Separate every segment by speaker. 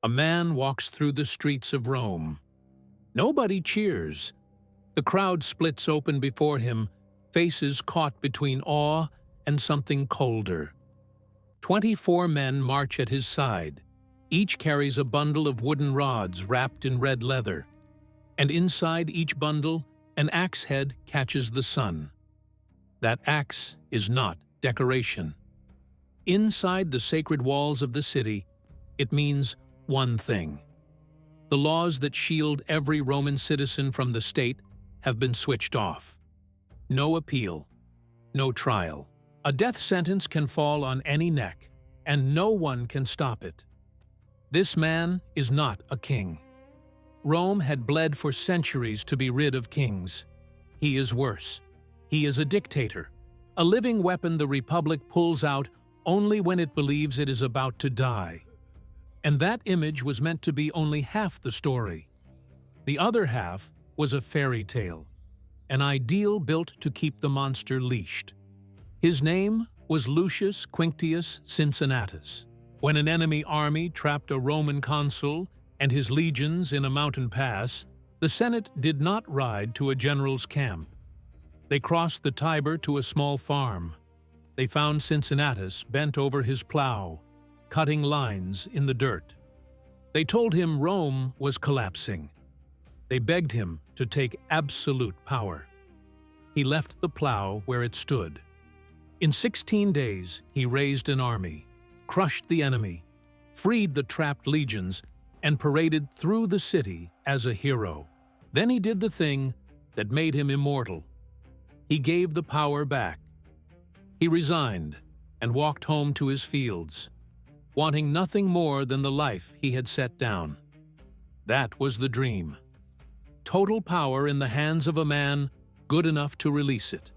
Speaker 1: A man walks through the streets of Rome. Nobody cheers. The crowd splits open before him, faces caught between awe and something colder. 24 men march at his side. Each carries a bundle of wooden rods wrapped in red leather, and inside each bundle, an axe head catches the sun. That axe is not decoration. Inside the sacred walls of the city, it means one thing. The laws that shield every Roman citizen from the state have been switched off. No appeal, no trial. A death sentence can fall on any neck, and no one can stop it. This man is not a king. Rome had bled for centuries to be rid of kings. He is worse. He is a dictator, a living weapon the Republic pulls out only when it believes it is about to die. And that image was meant to be only half the story. The other half was a fairy tale, an ideal built to keep the monster leashed. His name was Lucius Quinctius Cincinnatus. When an enemy army trapped a Roman consul and his legions in a mountain pass, the Senate did not ride to a general's camp. They crossed the Tiber to a small farm. They found Cincinnatus bent over his plow, cutting lines in the dirt. They told him Rome was collapsing. They begged him to take absolute power. He left the plow where it stood. In 16 days, he raised an army, crushed the enemy, freed the trapped legions, and paraded through the city as a hero. Then he did the thing that made him immortal. He gave the power back. He resigned and walked home to his fields, wanting nothing more than the life he had set down. That was the dream. Total power in the hands of a man good enough to release it.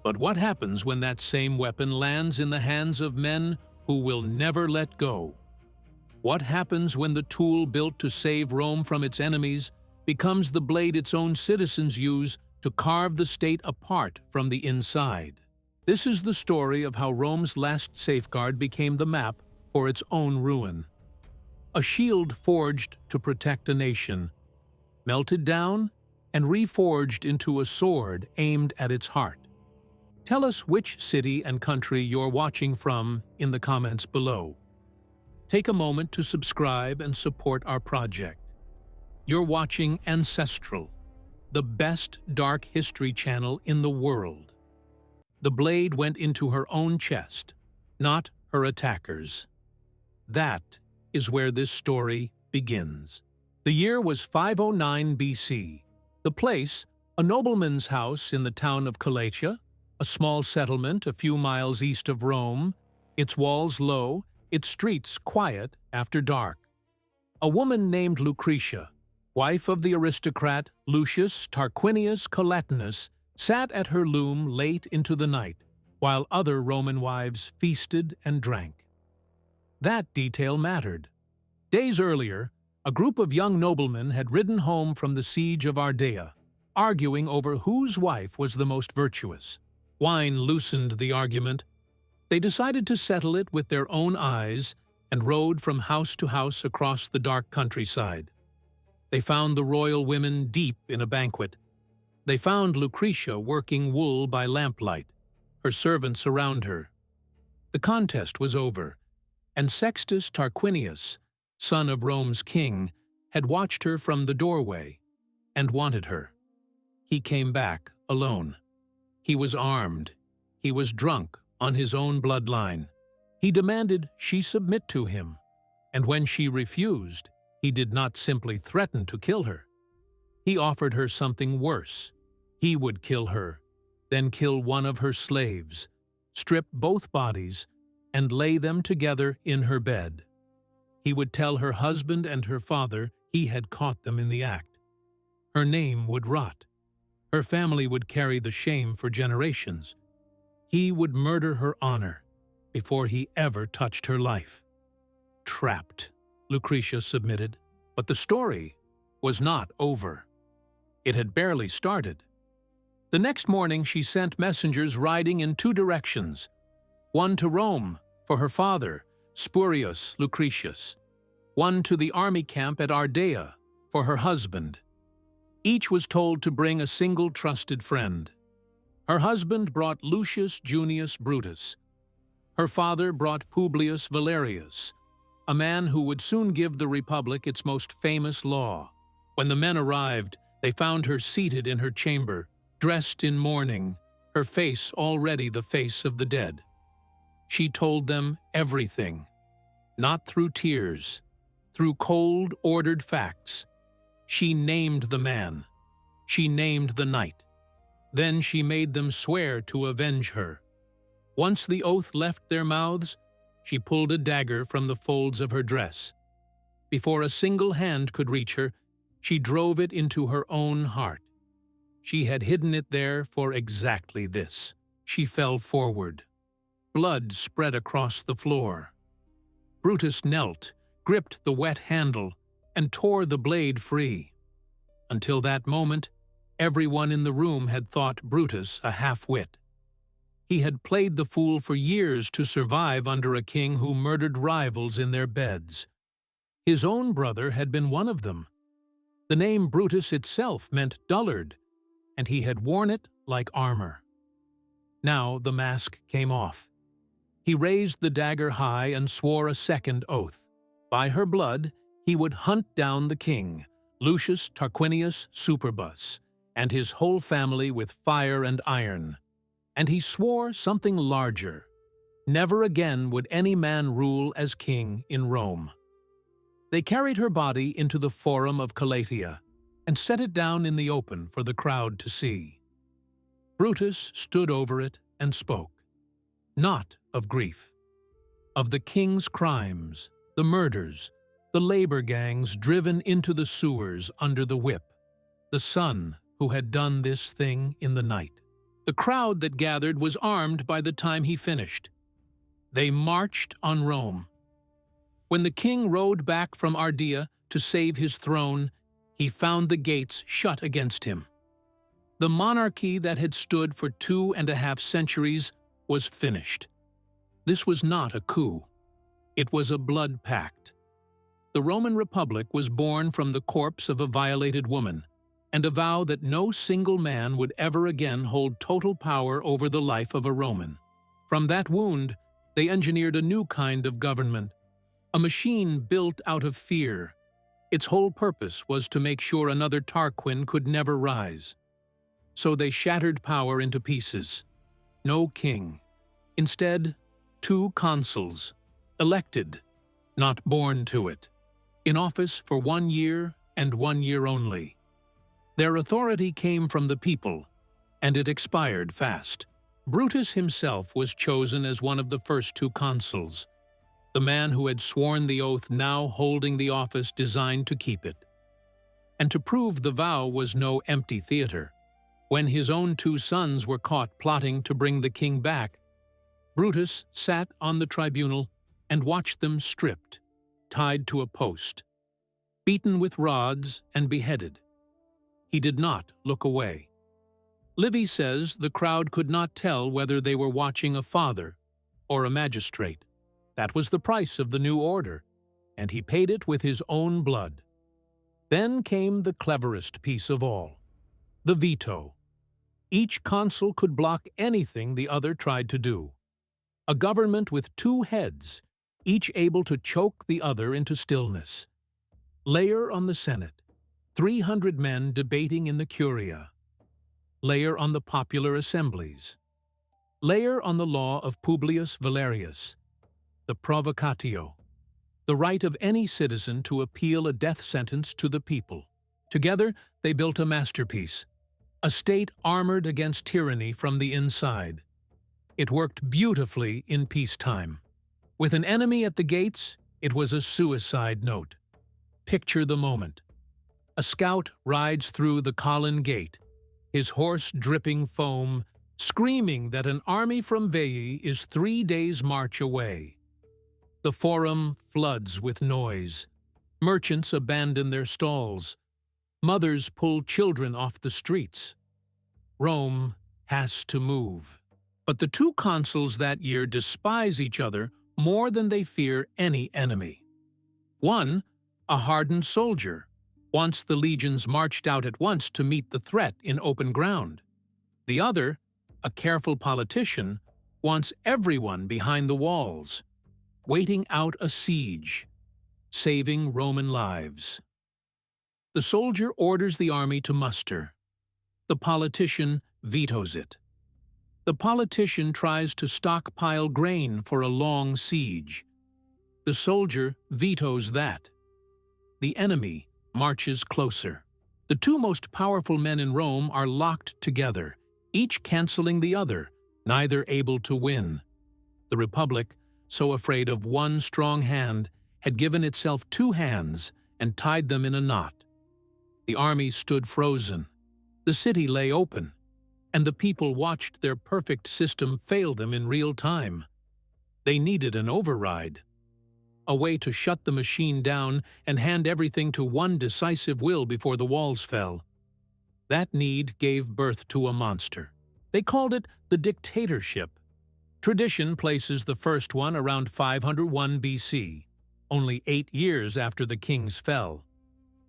Speaker 1: But what happens when that same weapon lands in the hands of men who will never let go? What happens when the tool built to save Rome from its enemies becomes the blade its own citizens use to carve the state apart from the inside? This is the story of how Rome's last safeguard became the map for its own ruin. A shield forged to protect a nation, melted down and reforged into a sword aimed at its heart. Tell us which city and country you're watching from in the comments below. Take a moment to subscribe and support our project. You're watching Ancestral, the best dark history channel in the world. The blade went into her own chest, not her attackers. That is where this story begins. The year was 509 BC. The place, a nobleman's house in the town of Calatia, a small settlement a few miles east of Rome, its walls low, its streets quiet after dark. A woman named Lucretia, wife of the aristocrat Lucius Tarquinius Collatinus, sat at her loom late into the night, while other Roman wives feasted and drank. That detail mattered. Days earlier, a group of young noblemen had ridden home from the siege of Ardea, arguing over whose wife was the most virtuous. Wine loosened the argument. They decided to settle it with their own eyes and rode from house to house across the dark countryside. They found the royal women deep in a banquet. They found Lucretia working wool by lamplight, her servants around her. The contest was over, and Sextus Tarquinius, son of Rome's king, had watched her from the doorway and wanted her. He came back alone. He was armed. He was drunk on his own bloodline. He demanded she submit to him, and when she refused, he did not simply threaten to kill her. He offered her something worse. He would kill her, then kill one of her slaves, strip both bodies, and lay them together in her bed. He would tell her husband and her father he had caught them in the act. Her name would rot. Her family would carry the shame for generations. He would murder her honor before he ever touched her life. Trapped, Lucretia submitted. But the story was not over. It had barely started. The next morning she sent messengers riding in two directions, one to Rome for her father, Spurius Lucretius, one to the army camp at Ardea for her husband. Each was told to bring a single trusted friend. Her husband brought Lucius Junius Brutus. Her father brought Publius Valerius, a man who would soon give the Republic its most famous law. When the men arrived, they found her seated in her chamber, dressed in mourning, her face already the face of the dead. She told them everything, not through tears, through cold, ordered facts. She named the man. She named the night. Then she made them swear to avenge her. Once the oath left their mouths, she pulled a dagger from the folds of her dress. Before a single hand could reach her, she drove it into her own heart. She had hidden it there for exactly this. She fell forward. Blood spread across the floor. Brutus knelt, gripped the wet handle, and tore the blade free. Until that moment, everyone in the room had thought Brutus a half-wit. He had played the fool for years to survive under a king who murdered rivals in their beds. His own brother had been one of them. The name Brutus itself meant dullard, and he had worn it like armor. Now the mask came off. He raised the dagger high and swore a second oath. By her blood, he would hunt down the king, Lucius Tarquinius Superbus, and his whole family with fire and iron. And he swore something larger. Never again would any man rule as king in Rome. They carried her body into the Forum of Collatia and set it down in the open for the crowd to see. Brutus stood over it and spoke, not of grief, of the king's crimes, the murders, the labor gangs driven into the sewers under the whip, the son who had done this thing in the night. The crowd that gathered was armed by the time he finished. They marched on Rome. When the king rode back from Ardea to save his throne, he found the gates shut against him. The monarchy that had stood for 2.5 centuries was finished. This was not a coup. It was a blood pact. The Roman Republic was born from the corpse of a violated woman, and a vow that no single man would ever again hold total power over the life of a Roman. From that wound, they engineered a new kind of government, a machine built out of fear. Its whole purpose was to make sure another Tarquin could never rise. So they shattered power into pieces. No king. Instead, 2 consuls, elected, not born to it, in office for 1 year and 1 year only. Their authority came from the people, and it expired fast. Brutus himself was chosen as one of the first 2 consuls, the man who had sworn the oath now holding the office designed to keep it. And to prove the vow was no empty theater, when his own 2 sons were caught plotting to bring the king back, Brutus sat on the tribunal and watched them stripped, tied to a post, beaten with rods and beheaded. He did not look away. Livy says the crowd could not tell whether they were watching a father or a magistrate. That was the price of the new order, and he paid it with his own blood. Then came the cleverest piece of all, the veto. Each consul could block anything the other tried to do. A government with 2 heads, each able to choke the other into stillness. Layer on the Senate, 300 men debating in the Curia. Layer on the popular assemblies. Layer on the law of Publius Valerius, the provocatio, the right of any citizen to appeal a death sentence to the people. Together, they built a masterpiece, a state armored against tyranny from the inside. It worked beautifully in peacetime. With an enemy at the gates, it was a suicide note. Picture the moment. A scout rides through the Colline Gate, his horse dripping foam, screaming that an army from Veii is 3 days' march away. The Forum floods with noise. Merchants abandon their stalls. Mothers pull children off the streets. Rome has to move. But the 2 consuls that year despise each other more than they fear any enemy. One, a hardened soldier, wants the legions marched out at once to meet the threat in open ground. The other, a careful politician, wants everyone behind the walls, waiting out a siege, saving Roman lives. The soldier orders the army to muster. The politician vetoes it. The politician tries to stockpile grain for a long siege. The soldier vetoes that. The enemy marches closer. The two most powerful men in Rome are locked together, each canceling the other, neither able to win. The Republic, so afraid of one strong hand, had given itself two hands and tied them in a knot. The army stood frozen. The city lay open, and the people watched their perfect system fail them in real time. They needed an override, a way to shut the machine down and hand everything to one decisive will before the walls fell. That need gave birth to a monster. They called it the dictatorship. Tradition places the first one around 501 BC, only 8 years after the kings fell.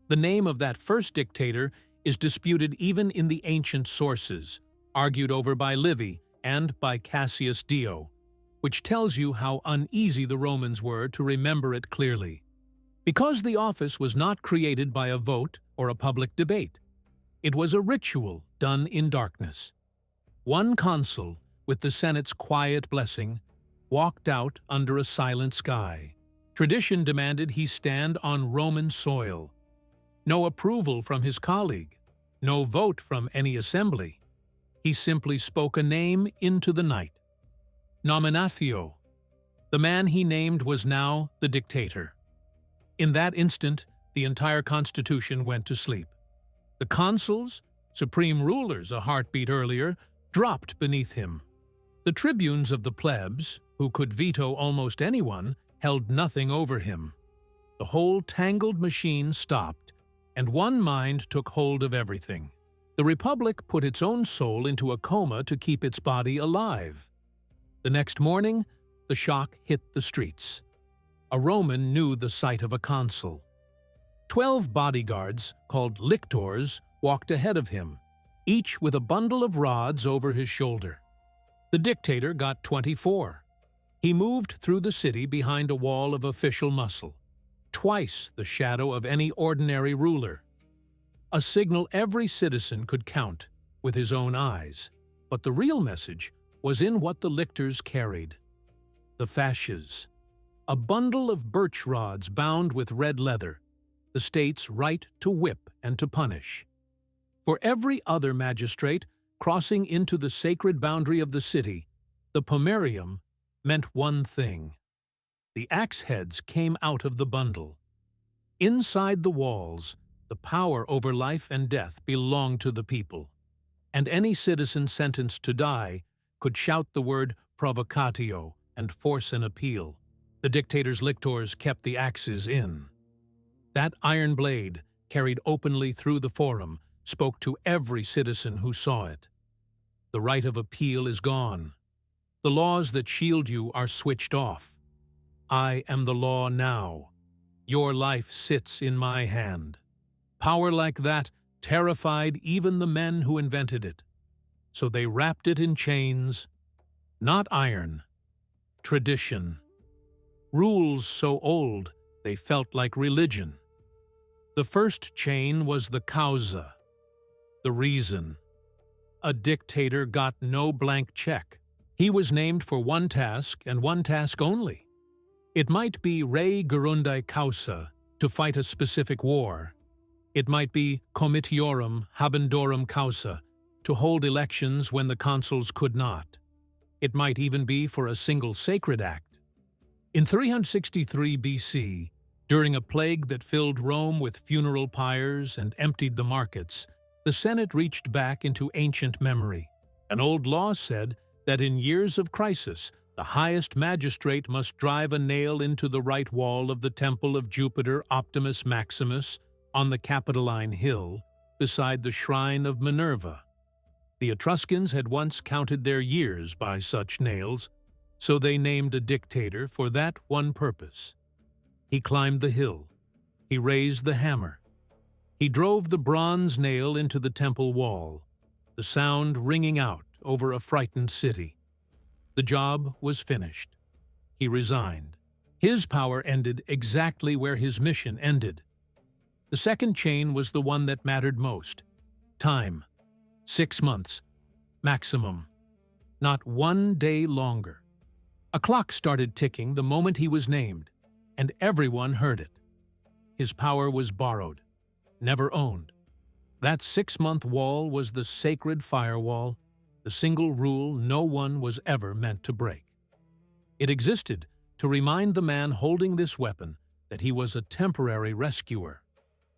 Speaker 1: The name of that first dictator is disputed even in the ancient sources, argued over by Livy and by Cassius Dio, which tells you how uneasy the Romans were to remember it clearly. Because the office was not created by a vote or a public debate. It was a ritual done in darkness. One consul, with the Senate's quiet blessing, walked out under a silent sky. Tradition demanded he stand on Roman soil. No approval from his colleague, no vote from any assembly. He simply spoke a name into the night. Nominatio. The man he named was now the dictator. In that instant, the entire constitution went to sleep. The consuls, supreme rulers a heartbeat earlier, dropped beneath him. The tribunes of the plebs, who could veto almost anyone, held nothing over him. The whole tangled machine stopped, and one mind took hold of everything. The Republic put its own soul into a coma to keep its body alive. The next morning, the shock hit the streets. A Roman knew the sight of a consul. 12 bodyguards, called lictors, walked ahead of him, each with a bundle of rods over his shoulder. The dictator got 24. He moved through the city behind a wall of official muscle, twice the shadow of any ordinary ruler. A signal every citizen could count with his own eyes. But the real message was in what the lictors carried. The fasces, a bundle of birch rods bound with red leather, the state's right to whip and to punish. For every other magistrate crossing into the sacred boundary of the city, the pomerium meant one thing. The axe heads came out of the bundle. Inside the walls, the power over life and death belonged to the people, and any citizen sentenced to die could shout the word provocatio and force an appeal. The dictator's lictors kept the axes in. That iron blade, carried openly through the forum, spoke to every citizen who saw it. The right of appeal is gone. The laws that shield you are switched off. I am the law now. Your life sits in my hand. Power like that terrified even the men who invented it. So they wrapped it in chains, not iron, tradition. Rules so old they felt like religion. The first chain was the causa, the reason. A dictator got no blank check. He was named for one task and one task only. It might be re gerundae causa, to fight a specific war. It might be comitiorum habendorum causa, to hold elections when the consuls could not. It might even be for a single sacred act. In 363 BC, during a plague that filled Rome with funeral pyres and emptied the markets, the Senate reached back into ancient memory. An old law said that in years of crisis, the highest magistrate must drive a nail into the right wall of the temple of Jupiter Optimus Maximus on the Capitoline Hill, beside the shrine of Minerva. The Etruscans had once counted their years by such nails, so they named a dictator for that one purpose. He climbed the hill. He raised the hammer. He drove the bronze nail into the temple wall, the sound ringing out over a frightened city. The job was finished. He resigned. His power ended exactly where his mission ended. The second chain was the one that mattered most. Time. 6 months. Maximum. Not 1 day longer. A clock started ticking the moment he was named, and everyone heard it. His power was borrowed, never owned. That 6-month wall was the sacred firewall, the single rule no one was ever meant to break. It existed to remind the man holding this weapon that he was a temporary rescuer,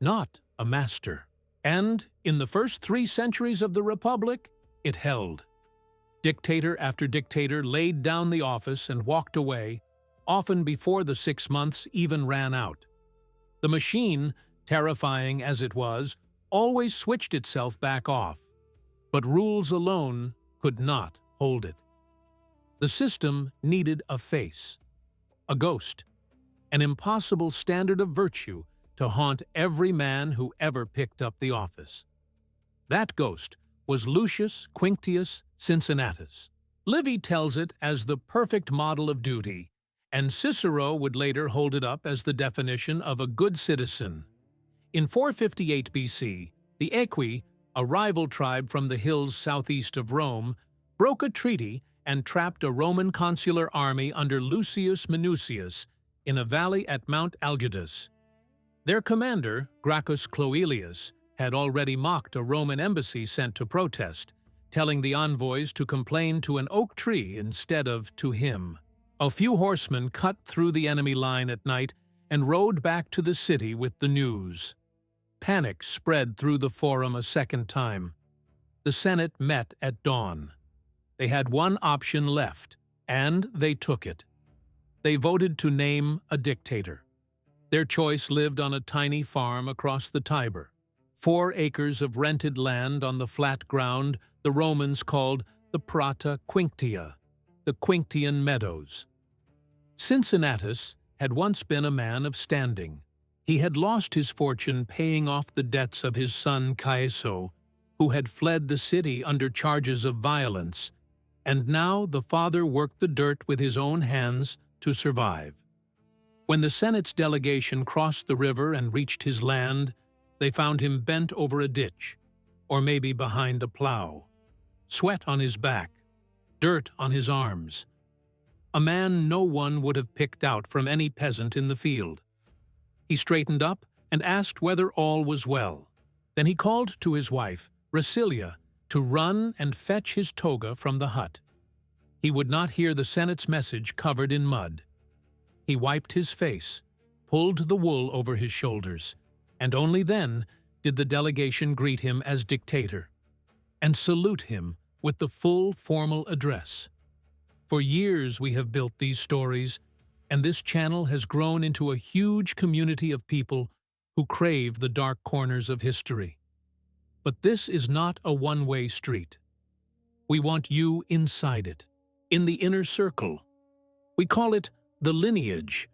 Speaker 1: not a master. And in the first 3 centuries of the Republic, it held. Dictator after dictator laid down the office and walked away, often before the 6 months even ran out. The machine, terrifying as it was, always switched itself back off, but rules alone could not hold it. The system needed a face, a ghost, an impossible standard of virtue to haunt every man who ever picked up the office. That ghost was Lucius Quinctius Cincinnatus. Livy tells it as the perfect model of duty, and Cicero would later hold it up as the definition of a good citizen. In 458 BC, the Aequi, a rival tribe from the hills southeast of Rome, broke a treaty and trapped a Roman consular army under Lucius Minucius in a valley at Mount Algidus. Their commander, Gracchus Cloelius, had already mocked a Roman embassy sent to protest, telling the envoys to complain to an oak tree instead of to him. A few horsemen cut through the enemy line at night and rode back to the city with the news. Panic spread through the forum a second time. The Senate met at dawn. They had one option left, and they took it. They voted to name a dictator. Their choice lived on a tiny farm across the Tiber, 4 acres of rented land on the flat ground the Romans called the Prata Quinctia, the Quinctian Meadows. Cincinnatus had once been a man of standing. He had lost his fortune paying off the debts of his son Caeso, who had fled the city under charges of violence, and now the father worked the dirt with his own hands to survive. When the Senate's delegation crossed the river and reached his land, they found him bent over a ditch, or maybe behind a plow. Sweat on his back, dirt on his arms. A man no one would have picked out from any peasant in the field. He straightened up and asked whether all was well. Then he called to his wife, Rasilia, to run and fetch his toga from the hut. He would not hear the Senate's message covered in mud. He wiped his face, pulled the wool over his shoulders, and only then did the delegation greet him as dictator, and salute him with the full formal address. For years we have built these stories, and this channel has grown into a huge community of people who crave the dark corners of history. But this is not a one-way street. We want you inside it, in the inner circle. We call it the lineage.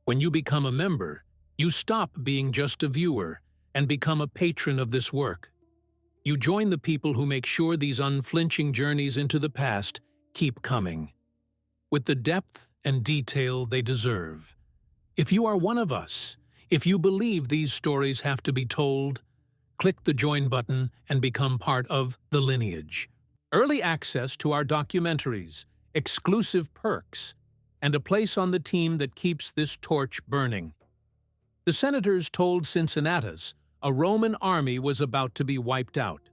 Speaker 1: When you become a member, you stop being just a viewer and become a patron of this work. You join the people who make sure these unflinching journeys into the past keep coming, with the depth and detail they deserve. If you are one of us, if you believe these stories have to be told, click the join button and become part of the lineage. Early access to our documentaries, exclusive perks, and a place on the team that keeps this torch burning. The senators told Cincinnatus a Roman army was about to be wiped out.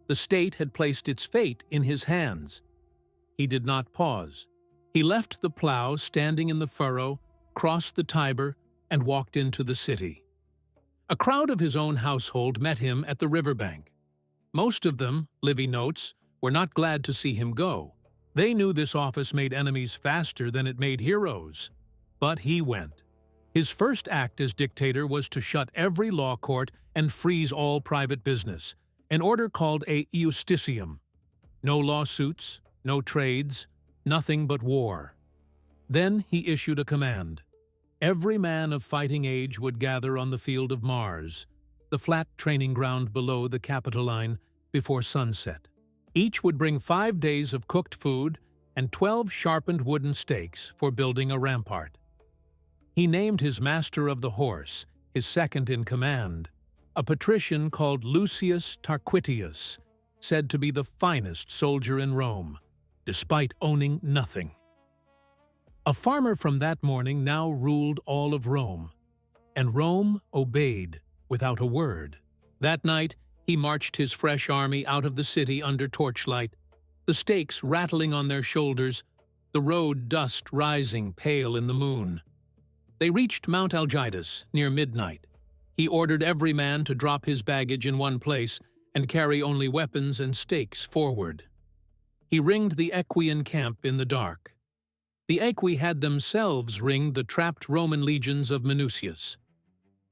Speaker 1: The state had placed its fate in his hands. He did not pause. He left the plow standing in the furrow, crossed the Tiber, and walked into the city. A crowd of his own household met him at the riverbank. Most of them, Livy notes, were not glad to see him go. They knew this office made enemies faster than it made heroes. But he went. His first act as dictator was to shut every law court and freeze all private business, an order called a justicium. No lawsuits, no trades, nothing but war. Then he issued a command. Every man of fighting age would gather on the field of Mars, the flat training ground below the Capitoline, before sunset. Each would bring 5 days of cooked food and 12 sharpened wooden stakes for building a rampart. He named his master of the horse, his second in command, a patrician called Lucius Tarquitius, said to be the finest soldier in Rome, despite owning nothing. A farmer from that morning now ruled all of Rome, and Rome obeyed without a word. That night, he marched his fresh army out of the city under torchlight, the stakes rattling on their shoulders, the road dust rising pale in the moon. They reached Mount Algidus near midnight. He ordered every man to drop his baggage in one place and carry only weapons and stakes forward. He ringed the Equian camp in the dark. The Equi had themselves ringed the trapped Roman legions of Minucius.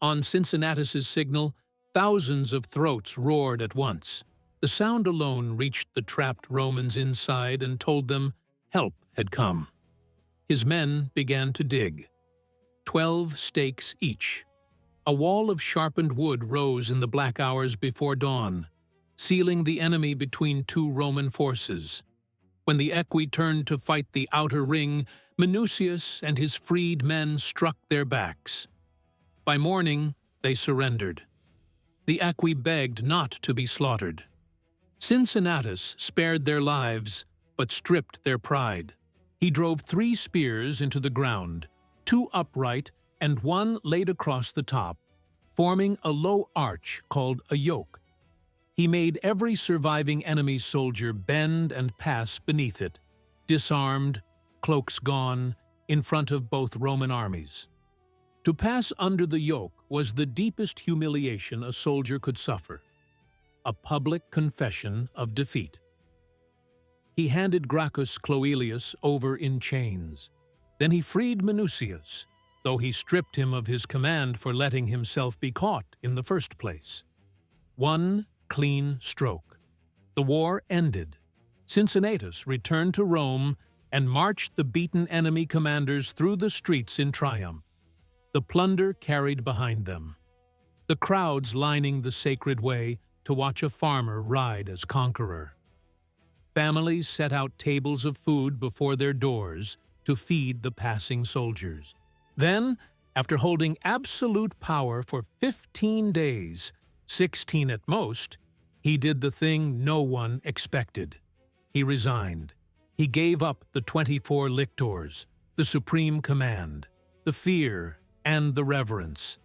Speaker 1: On Cincinnatus's signal, thousands of throats roared at once. The sound alone reached the trapped Romans inside and told them help had come. His men began to dig. 12 stakes each. A wall of sharpened wood rose in the black hours before dawn, sealing the enemy between two Roman forces. When the Equi turned to fight the outer ring, Minucius and his freed men struck their backs. By morning, they surrendered. The Equi begged not to be slaughtered. Cincinnatus spared their lives, but stripped their pride. He drove 3 spears into the ground, 2 upright and 1 laid across the top, forming a low arch called a yoke. He made every surviving enemy soldier bend and pass beneath it, disarmed, cloaks gone, in front of both Roman armies. To pass under the yoke was the deepest humiliation a soldier could suffer, a public confession of defeat. He handed Gracchus Cloelius over in chains. Then he freed Minucius, though he stripped him of his command for letting himself be caught in the first place. One clean stroke. The war ended. Cincinnatus returned to Rome and marched the beaten enemy commanders through the streets in triumph, the plunder carried behind them, the crowds lining the sacred way to watch a farmer ride as conqueror. Families set out tables of food before their doors to feed the passing soldiers. Then, after holding absolute power for 15 days, 16 at most, he did the thing no one expected. He resigned. He gave up the 24 lictors, the supreme command, the fear, and the reverence.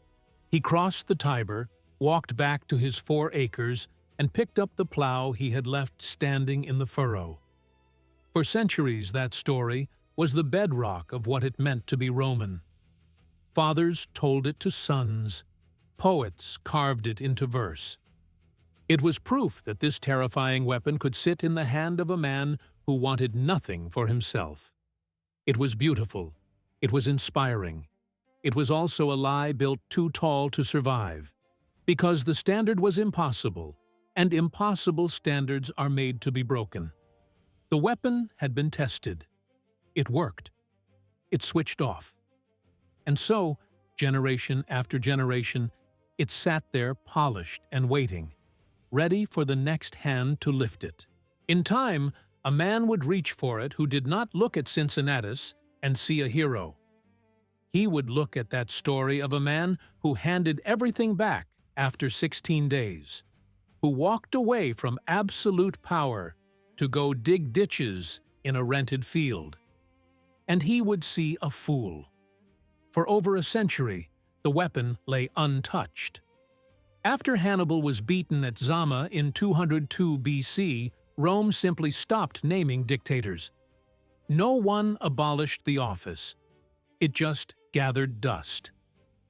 Speaker 1: He crossed the Tiber, walked back to his 4 acres, and picked up the plow he had left standing in the furrow. For centuries, that story was the bedrock of what it meant to be Roman. Fathers told it to sons. Poets carved it into verse. It was proof that this terrifying weapon could sit in the hand of a man who wanted nothing for himself. It was beautiful. It was inspiring. It was also a lie built too tall to survive, because the standard was impossible, and impossible standards are made to be broken. The weapon had been tested. It worked. It switched off. And so, generation after generation, it sat there polished and waiting, ready for the next hand to lift it. In time, a man would reach for it who did not look at Cincinnatus and see a hero. He would look at that story of a man who handed everything back after 16 days, who walked away from absolute power to go dig ditches in a rented field. And he would see a fool. For over a century, the weapon lay untouched. After Hannibal was beaten at Zama in 202 BC, Rome simply stopped naming dictators. No one abolished the office. It just gathered dust.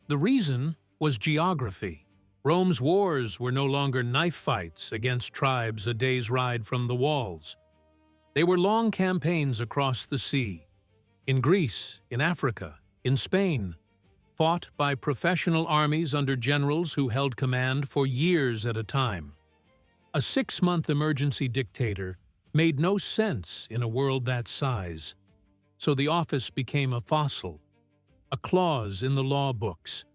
Speaker 1: The reason was geography. Rome's wars were no longer knife fights against tribes a day's ride from the walls. They were long campaigns across the sea, in Greece, in Africa, in Spain, fought by professional armies under generals who held command for years at a time. A 6-month emergency dictator made no sense in a world that size, so the office became a fossil. a clause in the law books,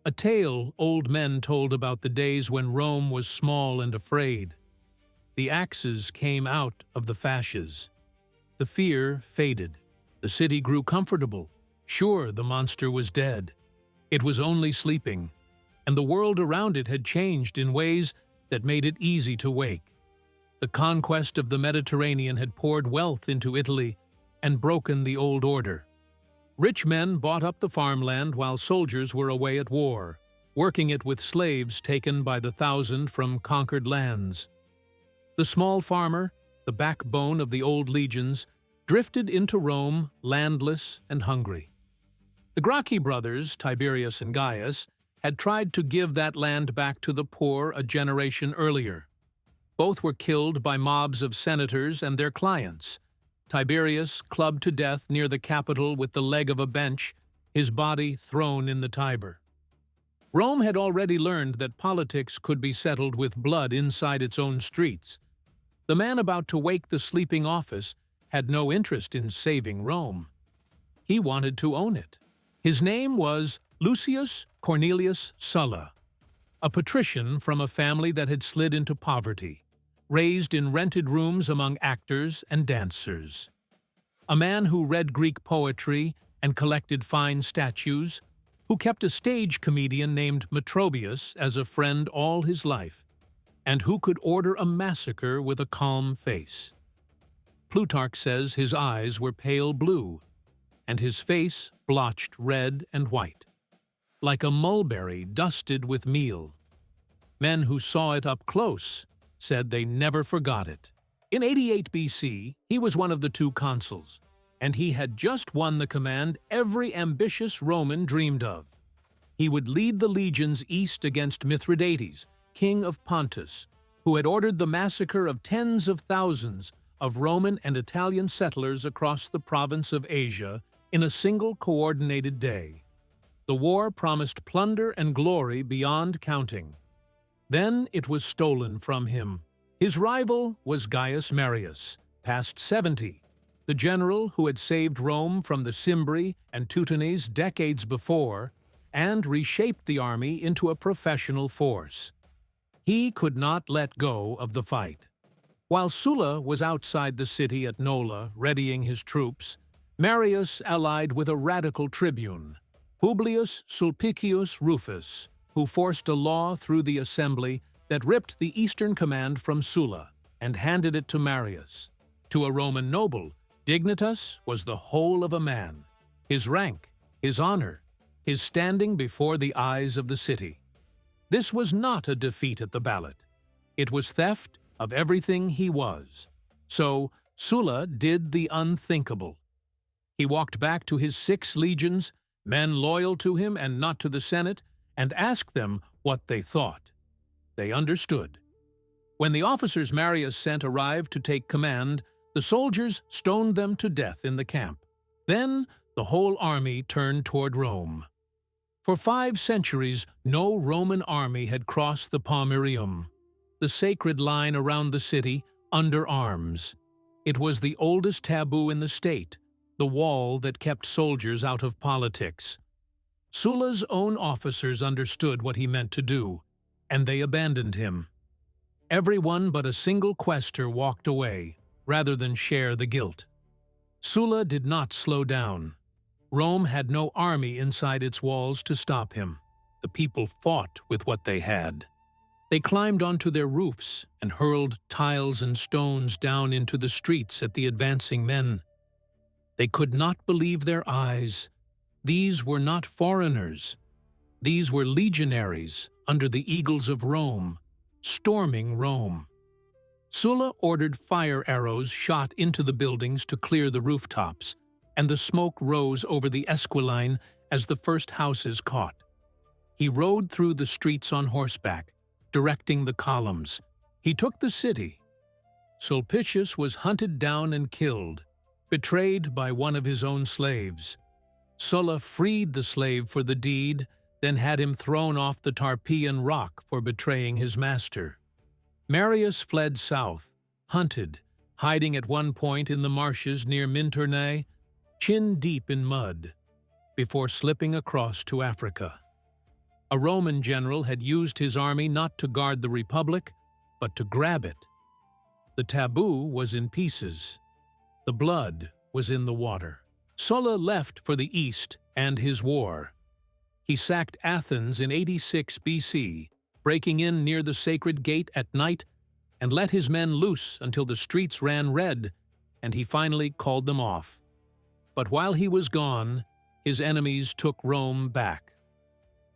Speaker 1: a tale old men told about the days when Rome was small and afraid. The axes came out of the fasces. The fear faded. The city grew comfortable. Sure, the monster was dead. It was only sleeping, and the world around it had changed in ways that made it easy to wake. The conquest of the Mediterranean had poured wealth into Italy and broken the old order. Rich men bought up the farmland while soldiers were away at war, working it with slaves taken by the thousand from conquered lands. The small farmer, the backbone of the old legions, drifted into Rome landless and hungry. The Gracchi brothers, Tiberius and Gaius, had tried to give that land back to the poor a generation earlier. Both were killed by mobs of senators and their clients. Tiberius clubbed to death near the Capitol with the leg of a bench, his body thrown in the Tiber. Rome had already learned that politics could be settled with blood inside its own streets. The man about to wake the sleeping office had no interest in saving Rome. He wanted to own it. His name was Lucius Cornelius Sulla, a patrician from a family that had slid into poverty, raised in rented rooms among actors and dancers. A man who read Greek poetry and collected fine statues, who kept a stage comedian named Metrobius as a friend all his life, and who could order a massacre with a calm face. Plutarch says his eyes were pale blue, and his face blotched red and white, like a mulberry dusted with meal. Men who saw it up close said they never forgot it. In 88 BC, he was one of the two consuls, and he had just won the command every ambitious Roman dreamed of. He would lead the legions east against Mithridates, king of Pontus, who had ordered the massacre of tens of thousands of Roman and Italian settlers across the province of Asia in a single coordinated day. The war promised plunder and glory beyond counting. Then it was stolen from him. His rival was Gaius Marius, past 70, the general who had saved Rome from the Cimbri and Teutones decades before and reshaped the army into a professional force. He could not let go of the fight. While Sulla was outside the city at Nola readying his troops, Marius allied with a radical tribune, Publius Sulpicius Rufus, who forced a law through the assembly that ripped the eastern command from Sulla and handed it to Marius. To a Roman noble, dignitas was the whole of a man, his rank, his honor, his standing before the eyes of the city. This was not a defeat at the ballot. It was theft of everything he was. So Sulla did the unthinkable. He walked back to his 6 legions, men loyal to him and not to the Senate, and asked them what they thought. They understood. When the officers Marius sent arrived to take command, the soldiers stoned them to death in the camp. Then the whole army turned toward Rome. For 5 centuries, no Roman army had crossed the Pomerium, the sacred line around the city, under arms. It was the oldest taboo in the state, the wall that kept soldiers out of politics. Sulla's own officers understood what he meant to do, and they abandoned him. Everyone but a single quaestor walked away, rather than share the guilt. Sulla did not slow down. Rome had no army inside its walls to stop him. The people fought with what they had. They climbed onto their roofs and hurled tiles and stones down into the streets at the advancing men. They could not believe their eyes. These were not foreigners. These were legionaries under the eagles of Rome, storming Rome. Sulla ordered fire arrows shot into the buildings to clear the rooftops, and the smoke rose over the Esquiline as the first houses caught. He rode through the streets on horseback, directing the columns. He took the city. Sulpicius was hunted down and killed, betrayed by one of his own slaves. Sulla freed the slave for the deed, then had him thrown off the Tarpeian rock for betraying his master. Marius fled south, hunted, hiding at one point in the marshes near Minturnae, chin deep in mud. before slipping across to Africa. A Roman general had used his army not to guard the Republic, but to grab it. The taboo was in pieces. The blood was in the water. Sulla left for the east and his war. He sacked Athens in 86 BC, breaking in near the sacred gate at night, and let his men loose until the streets ran red, and he finally called them off. But while he was gone, his enemies took Rome back.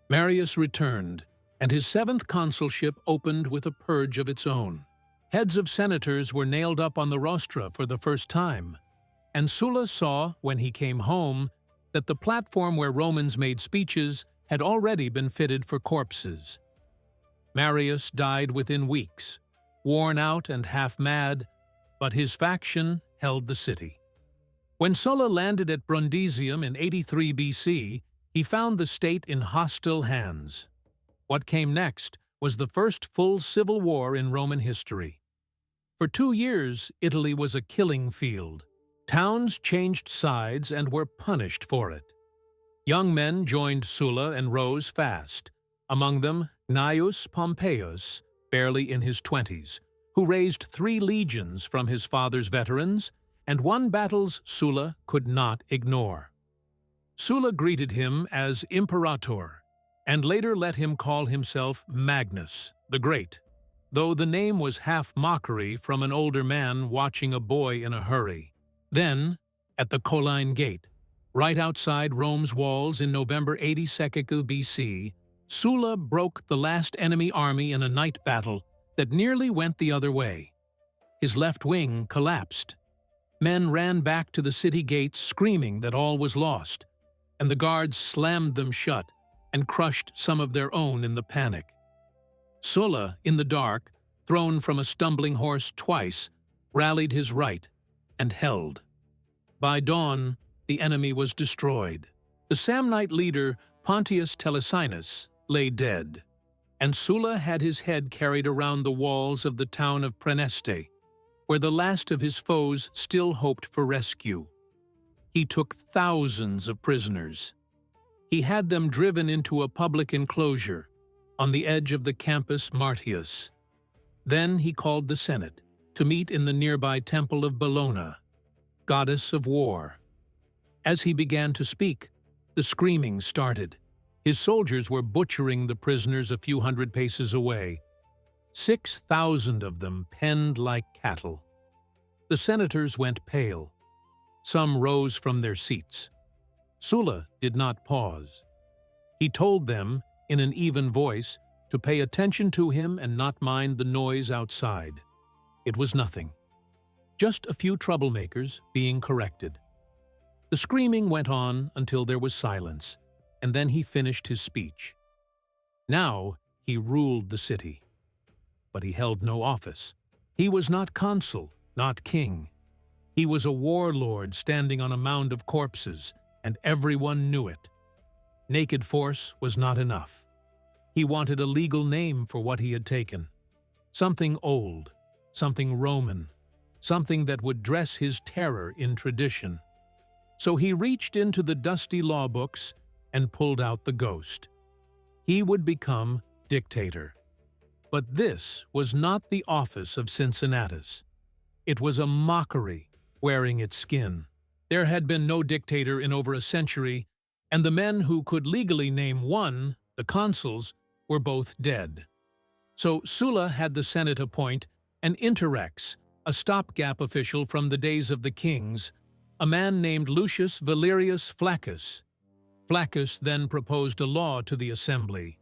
Speaker 1: Marius returned, and his seventh consulship opened with a purge of its own. Heads of senators were nailed up on the rostra for the first time, and Sulla saw, when he came home, that the platform where Romans made speeches had already been fitted for corpses. Marius died within weeks, worn out and half-mad, but his faction held the city. When Sulla landed at Brundisium in 83 BC, he found the state in hostile hands. What came next was the first full civil war in Roman history. For 2 years, Italy was a killing field. Towns changed sides and were punished for it. Young men joined Sulla and rose fast, among them Gnaeus Pompeius, barely in his 20s, who raised 3 legions from his father's veterans and won battles Sulla could not ignore. Sulla greeted him as Imperator, and later let him call himself Magnus, the Great, though the name was half mockery from an older man watching a boy in a hurry. Then, at the Colline Gate, right outside Rome's walls in November 82 BC, Sulla broke the last enemy army in a night battle that nearly went the other way. His left wing collapsed. Men ran back to the city gates screaming that all was lost, and the guards slammed them shut and crushed some of their own in the panic. Sulla, in the dark, thrown from a stumbling horse twice, rallied his right and held. By dawn, the enemy was destroyed. The Samnite leader, Pontius Telesinus, lay dead, and Sulla had his head carried around the walls of the town of Praeneste, where the last of his foes still hoped for rescue. He took thousands of prisoners. He had them driven into a public enclosure on the edge of the Campus Martius. Then he called the Senate to meet in the nearby temple of Bellona, goddess of war. As he began to speak, the screaming started. His soldiers were butchering the prisoners a few hundred paces away. 6,000 of them penned like cattle. The senators went pale. Some rose from their seats. Sulla did not pause. He told them, in an even voice, to pay attention to him and not mind the noise outside. It was nothing. Just a few troublemakers being corrected. The screaming went on until there was silence, and then he finished his speech. Now he ruled the city. But he held no office. He was not consul, not king. He was a warlord standing on a mound of corpses, and everyone knew it. Naked force was not enough. He wanted a legal name for what he had taken. Something old, something Roman, something that would dress his terror in tradition. So he reached into the dusty law books and pulled out the ghost. He would become dictator. But this was not the office of Cincinnatus. It was a mockery wearing its skin. There had been no dictator in over a century, and the men who could legally name one, the consuls, were both dead. So Sulla had the Senate appoint an interrex, a stopgap official from the days of the kings, a man named Lucius Valerius Flaccus. Flaccus then proposed a law to the assembly.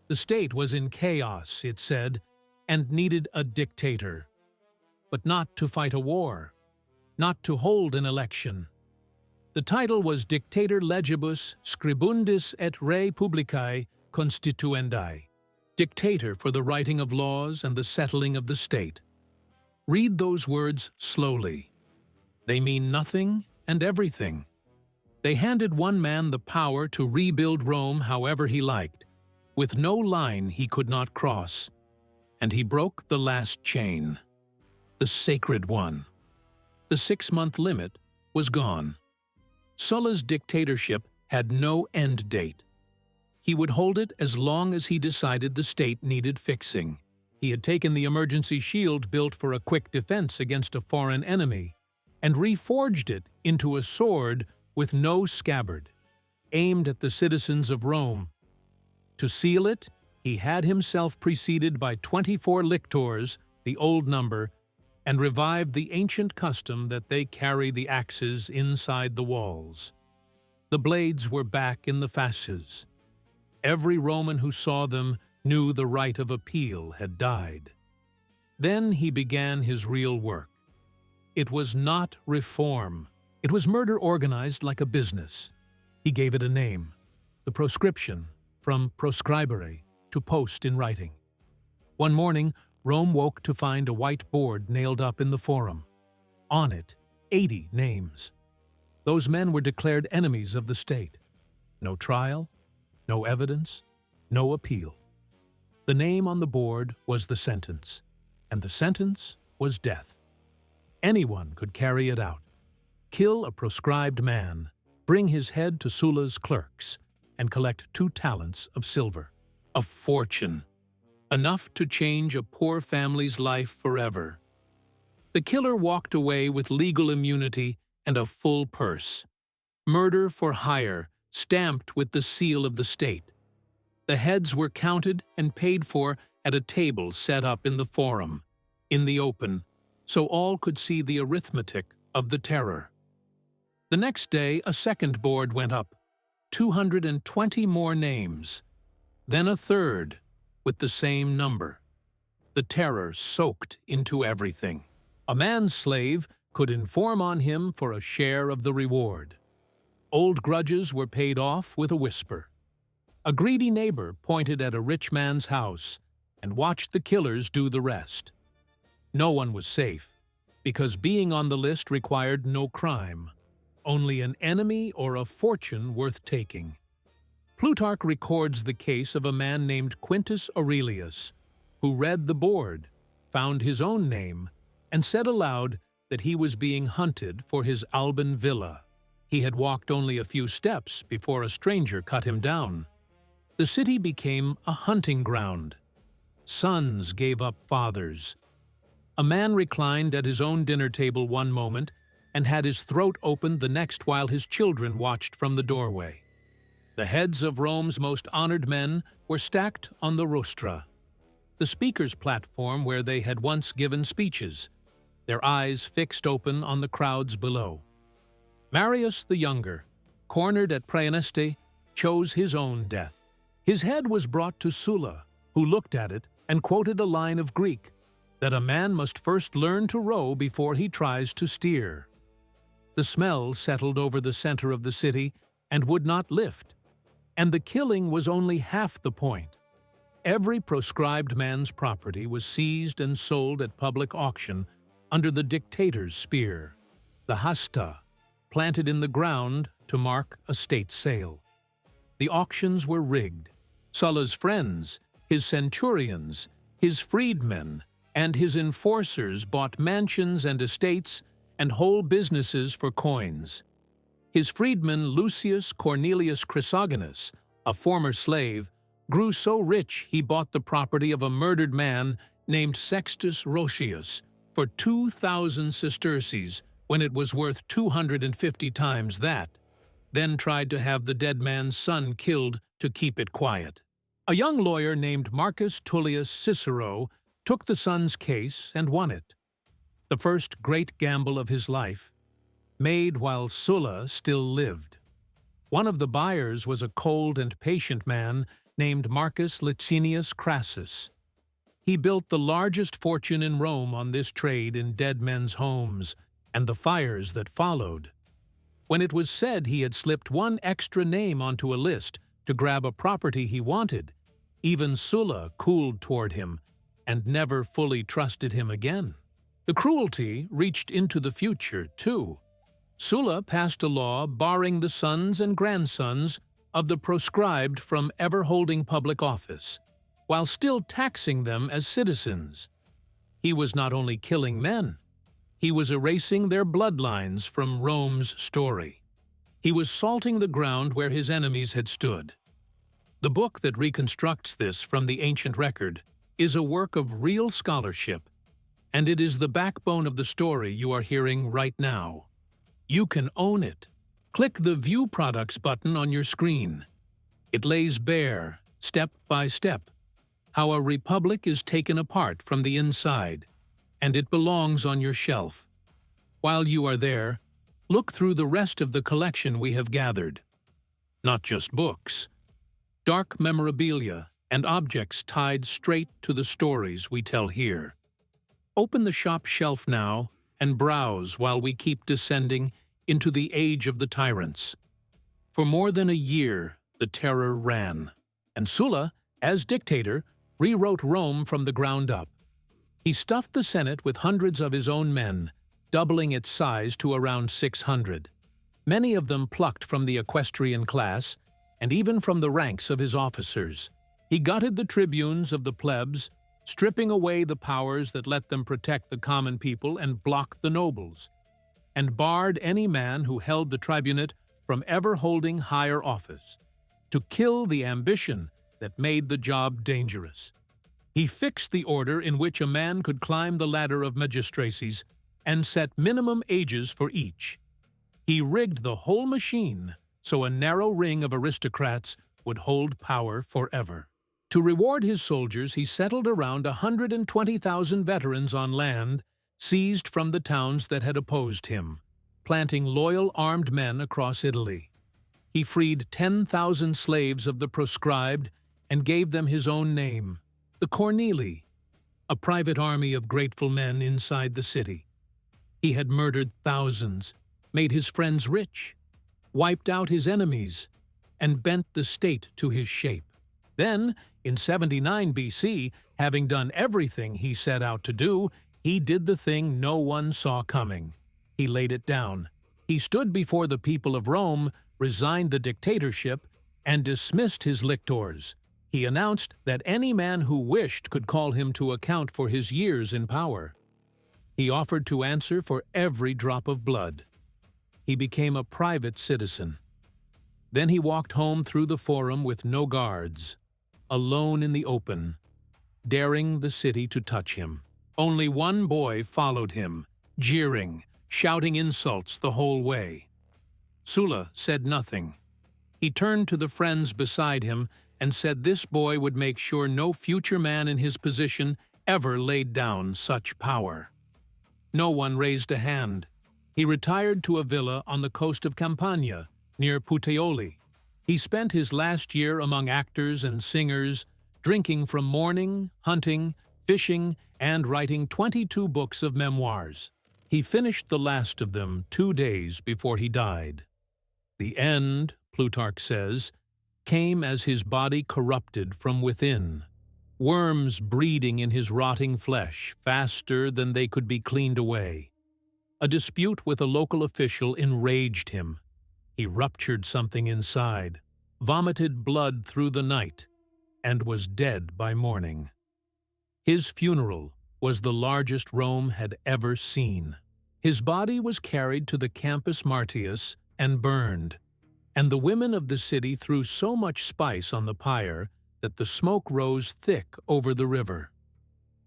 Speaker 1: The state was in chaos, it said, and needed a dictator. But not to fight a war, not to hold an election. The title was Dictator Legibus Scribundis et Rei Publicae Constituendi, dictator for the writing of laws and the settling of the state. Read those words slowly. They mean nothing and everything. They handed one man the power to rebuild Rome however he liked, with no line he could not cross, and he broke the last chain, the sacred one. The 6-month limit was gone. Sulla's dictatorship had no end date. He would hold it as long as he decided the state needed fixing. He had taken the emergency shield built for a quick defense against a foreign enemy and reforged it into a sword with no scabbard, aimed at the citizens of Rome. To seal it, he had himself preceded by 24 lictors, the old number, and revived the ancient custom that they carry the axes inside the walls. The blades were back in the fasces. Every Roman who saw them knew the right of appeal had died. Then he began his real work. It was not reform. It was murder organized like a business. He gave it a name, the proscription, from proscribere, to post in writing. One morning, Rome woke to find a white board nailed up in the forum. On it, 80 names. Those men were declared enemies of the state. No trial, no evidence, no appeal. The name on the board was the sentence, and the sentence was death. Anyone could carry it out. Kill a proscribed man, bring his head to Sulla's clerks, and collect 2 talents of silver. A fortune. Enough to change a poor family's life forever. The killer walked away with legal immunity and a full purse. Murder for hire, stamped with the seal of the state. The heads were counted and paid for at a table set up in the forum, in the open, so all could see the arithmetic of the terror. The next day, a second board went up, 220 more names. Then a third, with the same number. The terror soaked into everything. A man's slave could inform on him for a share of the reward. Old grudges were paid off with a whisper. A greedy neighbor pointed at a rich man's house and watched the killers do the rest. No one was safe, because being on the list required no crime, only an enemy or a fortune worth taking. Plutarch records the case of a man named Quintus Aurelius, who read the board, found his own name, and said aloud that he was being hunted for his Alban villa. He had walked only a few steps before a stranger cut him down. The city became a hunting ground. Sons gave up fathers. A man reclined at his own dinner table one moment and had his throat opened the next while his children watched from the doorway. The heads of Rome's most honored men were stacked on the rostra, the speaker's platform where they had once given speeches, their eyes fixed open on the crowds below. Marius the Younger, cornered at Praeneste, chose his own death. His head was brought to Sulla, who looked at it and quoted a line of Greek, that a man must first learn to row before he tries to steer. The smell settled over the center of the city and would not lift, and the killing was only half the point. Every proscribed man's property was seized and sold at public auction under the dictator's spear, the hasta, planted in the ground to mark a state sale. The auctions were rigged. Sulla's friends, his centurions, his freedmen, and his enforcers bought mansions and estates and whole businesses for coins. His freedman Lucius Cornelius Chrysogonus, a former slave, grew so rich he bought the property of a murdered man named Sextus Roscius for 2,000 sesterces when it was worth 250 times that, then tried to have the dead man's son killed to keep it quiet. A young lawyer named Marcus Tullius Cicero took the son's case and won it. The first great gamble of his life, made while Sulla still lived. One of the buyers was a cold and patient man named Marcus Licinius Crassus. He built the largest fortune in Rome on this trade in dead men's homes and the fires that followed. When it was said he had slipped one extra name onto a list to grab a property he wanted, even Sulla cooled toward him and never fully trusted him again. The cruelty reached into the future, too. Sulla passed a law barring the sons and grandsons of the proscribed from ever holding public office, while still taxing them as citizens. He was not only killing men, he was erasing their bloodlines from Rome's story. He was salting the ground where his enemies had stood. The book that reconstructs this from the ancient record is a work of real scholarship, and it is the backbone of the story you are hearing right now. You can own it. Click the View Products button on your screen. It lays bare, step by step, how a republic is taken apart from the inside, and it belongs on your shelf. While you are there, look through the rest of the collection we have gathered. Not just books, dark memorabilia and objects tied straight to the stories we tell here. Open the shop shelf now and browse while we keep descending into the age of the tyrants. For more than a year, the terror ran, and Sulla, as dictator, rewrote Rome from the ground up. He stuffed the Senate with hundreds of his own men, doubling its size to around 600. Many of them plucked from the equestrian class, and even from the ranks of his officers. He gutted the tribunes of the plebs, stripping away the powers that let them protect the common people and block the nobles, and barred any man who held the tribunate from ever holding higher office, to kill the ambition that made the job dangerous. He fixed the order in which a man could climb the ladder of magistracies and set minimum ages for each. He rigged the whole machine so a narrow ring of aristocrats would hold power forever. To reward his soldiers, he settled around 120,000 veterans on land seized from the towns that had opposed him, planting loyal armed men across Italy. He freed 10,000 slaves of the proscribed and gave them his own name, the Cornelii, a private army of grateful men inside the city. He had murdered thousands, made his friends rich, wiped out his enemies, and bent the state to his shape. Then, in 79 BC, having done everything he set out to do, he did the thing no one saw coming. He laid it down. He stood before the people of Rome, resigned the dictatorship, and dismissed his lictors. He announced that any man who wished could call him to account for his years in power. He offered to answer for every drop of blood. He became a private citizen. Then he walked home through the forum with no guards, alone in the open, daring the city to touch him. Only one boy followed him, jeering, shouting insults the whole way. Sulla said nothing. He turned to the friends beside him and said this boy would make sure no future man in his position ever laid down such power. No one raised a hand. He retired to a villa on the coast of Campania, near Puteoli. He spent his last year among actors and singers, drinking from morning, hunting, fishing, and writing 22 books of memoirs. He finished the last of them 2 days before he died. The end, Plutarch says, came as his body corrupted from within, worms breeding in his rotting flesh faster than they could be cleaned away. A dispute with a local official enraged him. He ruptured something inside, vomited blood through the night, and was dead by morning. His funeral was the largest Rome had ever seen. His body was carried to the Campus Martius and burned, and the women of the city threw so much spice on the pyre that the smoke rose thick over the river.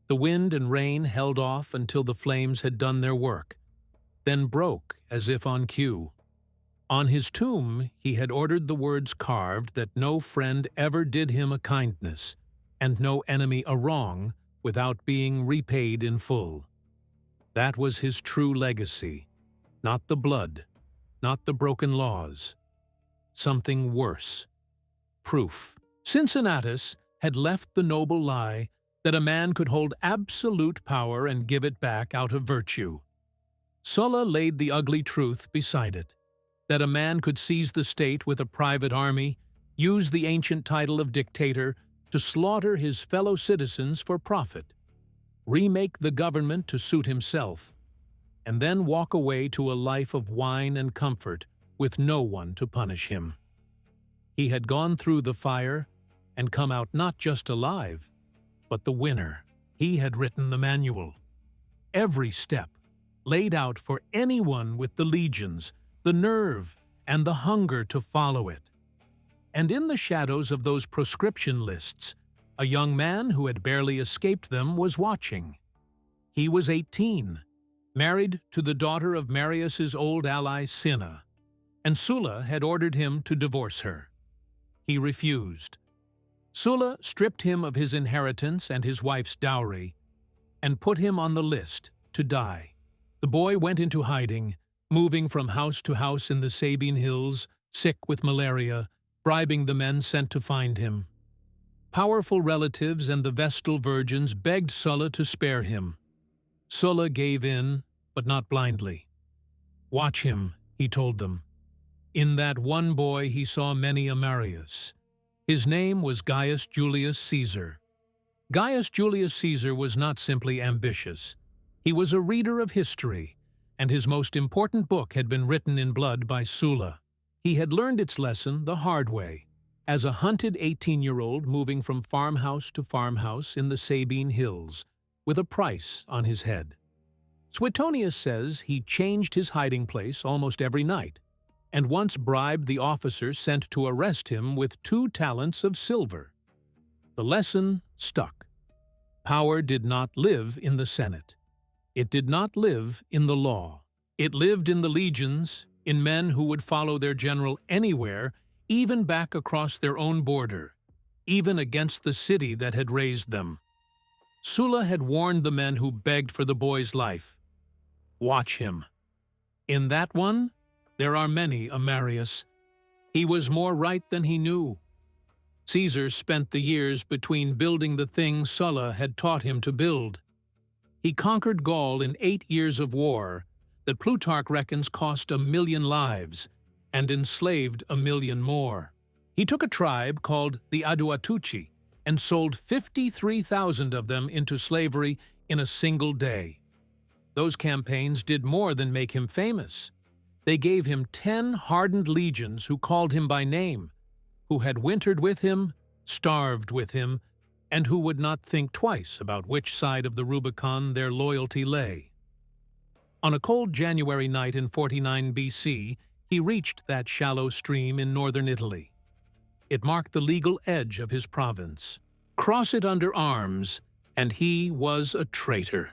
Speaker 1: The wind and rain held off until the flames had done their work, then broke as if on cue. On his tomb he had ordered the words carved that no friend ever did him a kindness, and no enemy a wrong, without being repaid in full. That was his true legacy, not the blood, not the broken laws. Something worse. Proof. Cincinnatus had left the noble lie that a man could hold absolute power and give it back out of virtue. Sulla laid the ugly truth beside it, that a man could seize the state with a private army, use the ancient title of dictator to slaughter his fellow citizens for profit, remake the government to suit himself, and then walk away to a life of wine and comfort with no one to punish him. He had gone through the fire and come out not just alive, but the winner. He had written the manual. Every step laid out for anyone with the legions, the nerve, and the hunger to follow it. And in the shadows of those proscription lists, a young man who had barely escaped them was watching. He was 18, married to the daughter of Marius's old ally Cinna, and Sulla had ordered him to divorce her. He refused. Sulla stripped him of his inheritance and his wife's dowry, and put him on the list to die. The boy went into hiding, moving from house to house in the Sabine hills, sick with malaria, bribing the men sent to find him. Powerful relatives and the Vestal virgins begged Sulla to spare him. Sulla gave in, but not blindly. "Watch him," he told them. In that one boy he saw many a Marius. His name was Gaius Julius Caesar. Gaius Julius Caesar was not simply ambitious. He was a reader of history, and his most important book had been written in blood by Sulla. He had learned its lesson the hard way, as a hunted 18-year-old moving from farmhouse to farmhouse in the Sabine hills, with a price on his head. Suetonius says he changed his hiding place almost every night, and once bribed the officer sent to arrest him with 2 talents of silver. The lesson stuck. Power did not live in the Senate. It did not live in the law. It lived in the legions, in men who would follow their general anywhere, even back across their own border, even against the city that had raised them. Sulla had warned the men who begged for the boy's life. Watch him. In that one, there are many a Marius. He was more right than he knew. Caesar spent the years between building the things Sulla had taught him to build. He conquered Gaul in 8 years of war that Plutarch reckons cost 1 million lives and enslaved 1 million more. He took a tribe called the Aduatuci and sold 53,000 of them into slavery in a single day. Those campaigns did more than make him famous. They gave him 10 hardened legions who called him by name, who had wintered with him, starved with him, and who would not think twice about which side of the Rubicon their loyalty lay. On a cold January night in 49 BC, he reached that shallow stream in northern Italy. It marked the legal edge of his province. Cross it under arms, and he was a traitor.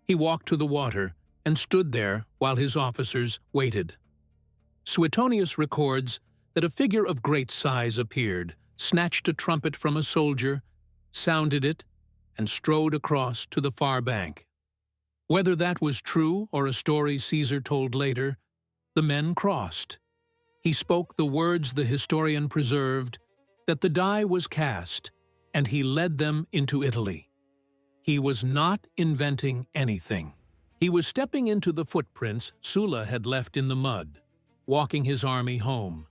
Speaker 1: He walked to the water and stood there while his officers waited. Suetonius records that a figure of great size appeared, snatched a trumpet from a soldier, sounded it, and strode across to the far bank. Whether that was true or a story Caesar told later, the men crossed. He spoke the words the historian preserved, that the die was cast, and he led them into Italy. He was not inventing anything. He was stepping into the footprints Sulla had left in the mud, walking his army home.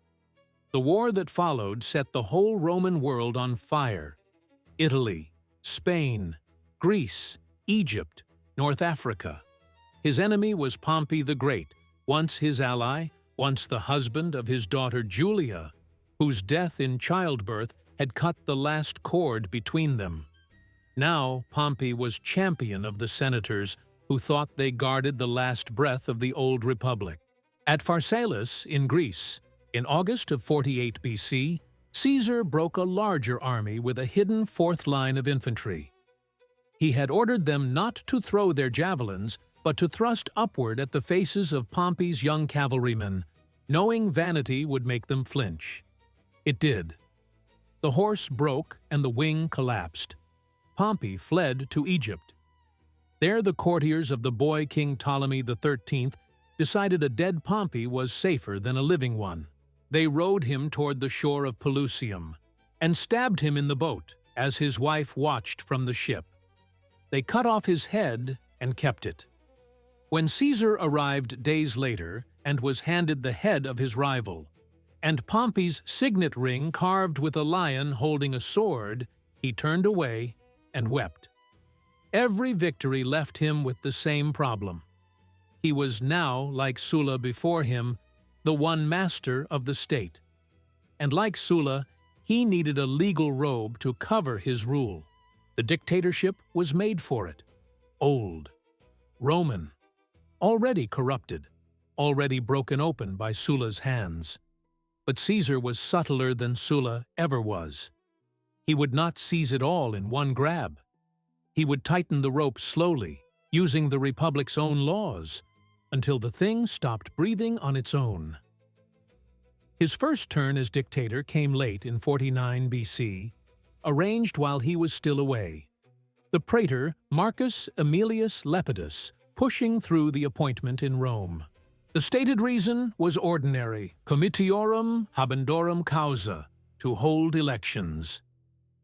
Speaker 1: The war that followed set the whole Roman world on fire. Italy, Spain, Greece, Egypt, North Africa. His enemy was Pompey the Great, once his ally, once the husband of his daughter Julia, whose death in childbirth had cut the last cord between them. Now Pompey was champion of the senators who thought they guarded the last breath of the old republic. At Pharsalus in Greece, in August of 48 BC, Caesar broke a larger army with a hidden 4th line of infantry. He had ordered them not to throw their javelins, but to thrust upward at the faces of Pompey's young cavalrymen, knowing vanity would make them flinch. It did. The horse broke and the wing collapsed. Pompey fled to Egypt. There the courtiers of the boy King Ptolemy XIII decided a dead Pompey was safer than a living one. They rowed him toward the shore of Pelusium and stabbed him in the boat as his wife watched from the ship. They cut off his head and kept it. When Caesar arrived days later and was handed the head of his rival, and Pompey's signet ring carved with a lion holding a sword, he turned away and wept. Every victory left him with the same problem. He was now, like Sulla before him, the one master of the state. And like Sulla, he needed a legal robe to cover his rule. The dictatorship was made for it. Old, Roman, already corrupted, already broken open by Sulla's hands. But Caesar was subtler than Sulla ever was. He would not seize it all in one grab. He would tighten the rope slowly, using the Republic's own laws, until the thing stopped breathing on its own. His first turn as dictator came late in 49 BC, arranged while he was still away. The praetor Marcus Aemilius Lepidus pushing through the appointment in Rome. The stated reason was ordinary, comitiorum habendorum causa, to hold elections.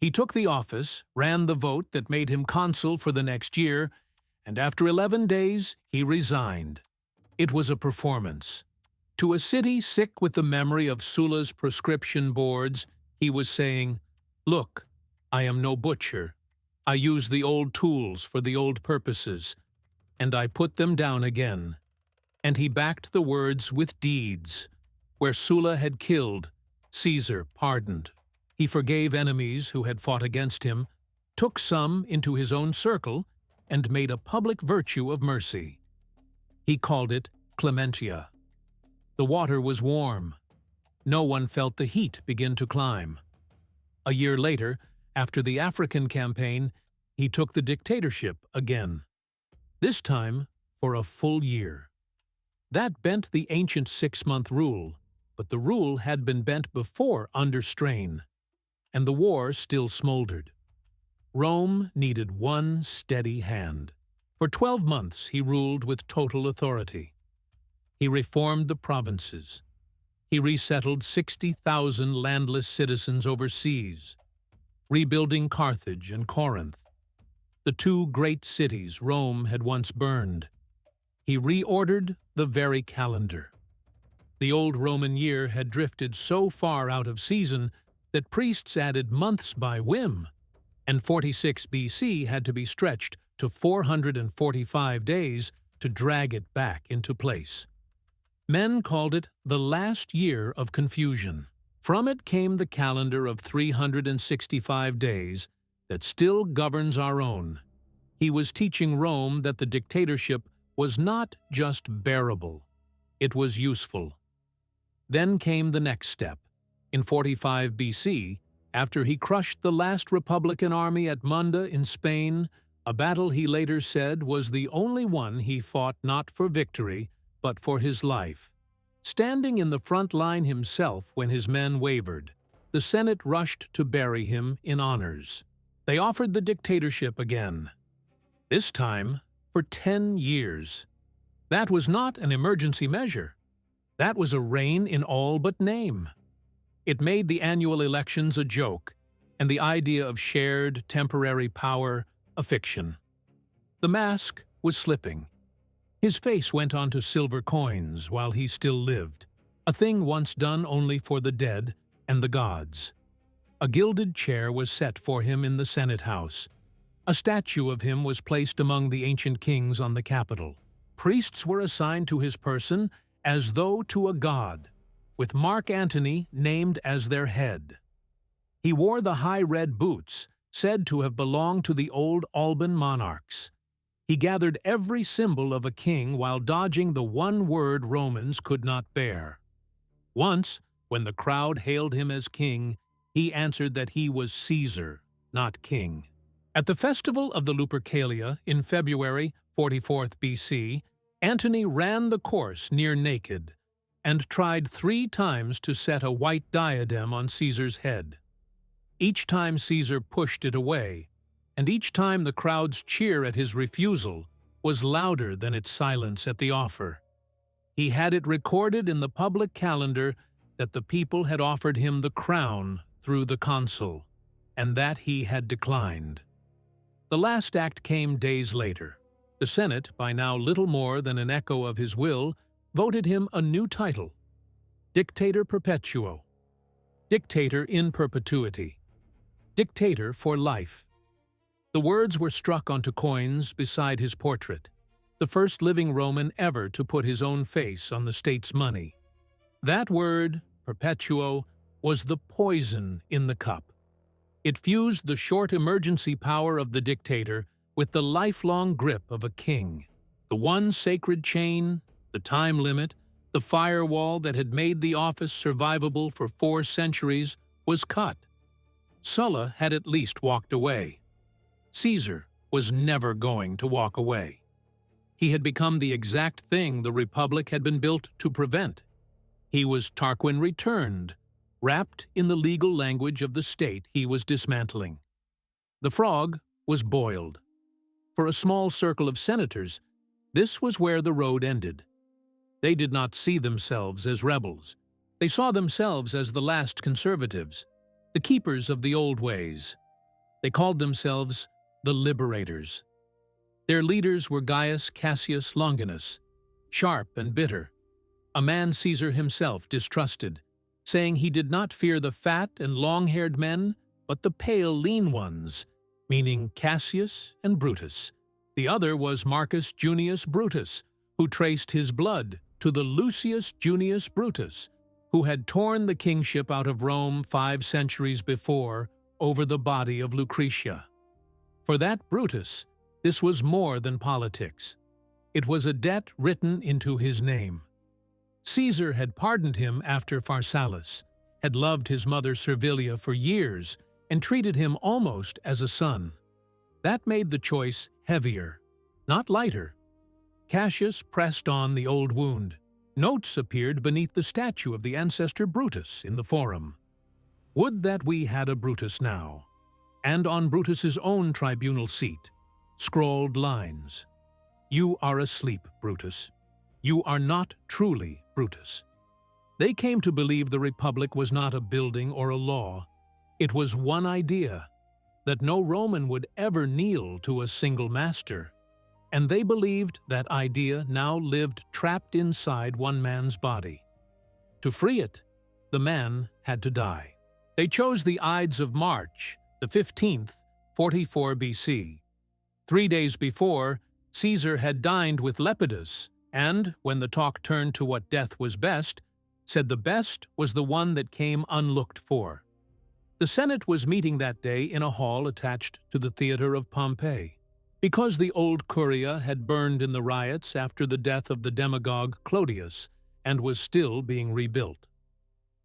Speaker 1: He took the office, ran the vote that made him consul for the next year, and after 11 days he resigned. It was a performance. To a city sick with the memory of Sulla's proscription boards, he was saying, "Look, I am no butcher. I use the old tools for the old purposes, and I put them down again." And he backed the words with deeds. Where Sulla had killed, Caesar pardoned. He forgave enemies who had fought against him, took some into his own circle, and made a public virtue of mercy. He called it clementia. The water was warm. No one felt the heat begin to climb. A year later, after the African campaign, he took the dictatorship again. This time for a full year. That bent the ancient 6-month rule, but the rule had been bent before under strain, and the war still smoldered. Rome needed one steady hand. For 12 months he ruled with total authority. He reformed the provinces. He resettled 60,000 landless citizens overseas, rebuilding Carthage and Corinth, the two great cities Rome had once burned. He reordered the very calendar. The old Roman year had drifted so far out of season that priests added months by whim, and 46 BC had to be stretched to 445 days to drag it back into place. Men called it the last year of confusion. From it came the calendar of 365 days that still governs our own. He was teaching Rome that the dictatorship was not just bearable, it was useful. Then came the next step. In 45 BC, after he crushed the last Republican army at Munda in Spain, a battle he later said was the only one he fought not for victory, but for his life. Standing in the front line himself when his men wavered, the Senate rushed to bury him in honors. They offered the dictatorship again. This time, for 10 years. That was not an emergency measure. That was a reign in all but name. It made the annual elections a joke, and the idea of shared, temporary power a fiction. The mask was slipping. His face went onto silver coins while he still lived, a thing once done only for the dead and the gods. A gilded chair was set for him in the Senate House. A statue of him was placed among the ancient kings on the Capitol. Priests were assigned to his person as though to a god, with Mark Antony named as their head. He wore the high red boots, said to have belonged to the old Alban monarchs. He gathered every symbol of a king while dodging the one word Romans could not bear. Once, when the crowd hailed him as king, he answered that he was Caesar, not king. At the festival of the Lupercalia in February 44 BC, Antony ran the course near naked and tried 3 times to set a white diadem on Caesar's head. Each time Caesar pushed it away, and each time the crowd's cheer at his refusal was louder than its silence at the offer. He had it recorded in the public calendar that the people had offered him the crown through the consul, and that he had declined. The last act came days later. The Senate, by now little more than an echo of his will, voted him a new title, Dictator Perpetuo, Dictator in perpetuity, Dictator for life. The words were struck onto coins beside his portrait, the first living Roman ever to put his own face on the state's money. That word, perpetuo, was the poison in the cup. It fused the short emergency power of the dictator with the lifelong grip of a king. The one sacred chain, the time limit, The firewall that had made the office survivable for 4 centuries was cut. Sulla had at least walked away. Caesar was never going to walk away. He had become the exact thing the Republic had been built to prevent. He was Tarquin returned, wrapped in the legal language of the state he was dismantling. The frog was boiled. For a small circle of senators, this was where the road ended. They did not see themselves as rebels. They saw themselves as the last conservatives, the keepers of the old ways. They called themselves the liberators. Their leaders were Gaius Cassius Longinus, sharp and bitter, a man Caesar himself distrusted, saying he did not fear the fat and long-haired men, but the pale, lean ones, meaning Cassius and Brutus. The other was Marcus Junius Brutus, who traced his blood to the Lucius Junius Brutus, who had torn the kingship out of Rome 5 centuries before over the body of Lucretia. For that Brutus, this was more than politics. It was a debt written into his name. Caesar had pardoned him after Pharsalus, had loved his mother Servilia for years, and treated him almost as a son. That made the choice heavier, not lighter. Cassius pressed on the old wound. Notes appeared beneath the statue of the ancestor Brutus in the Forum. Would that we had a Brutus now, and on Brutus's own tribunal seat, scrawled lines. You are asleep, Brutus. You are not truly Brutus. They came to believe the Republic was not a building or a law. It was one idea, that no Roman would ever kneel to a single master. And they believed that idea now lived trapped inside one man's body. To free it, the man had to die. They chose the Ides of March, the 15th, 44 BC. 3 days before, Caesar had dined with Lepidus, and, when the talk turned to what death was best, said the best was the one that came unlooked for. The Senate was meeting that day in a hall attached to the theater of Pompey. Because the old Curia had burned in the riots after the death of the demagogue Clodius and was still being rebuilt.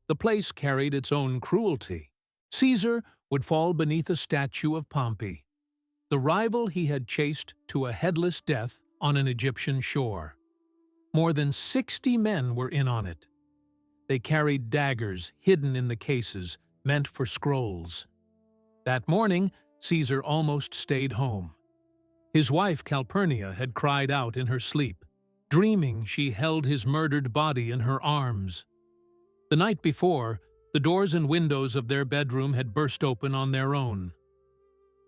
Speaker 1: The place carried its own cruelty. Caesar would fall beneath a statue of Pompey, the rival he had chased to a headless death on an Egyptian shore. More than 60 men were in on it. They carried daggers hidden in the cases meant for scrolls. That morning, Caesar almost stayed home. His wife Calpurnia had cried out in her sleep, dreaming she held his murdered body in her arms. The night before, the doors and windows of their bedroom had burst open on their own.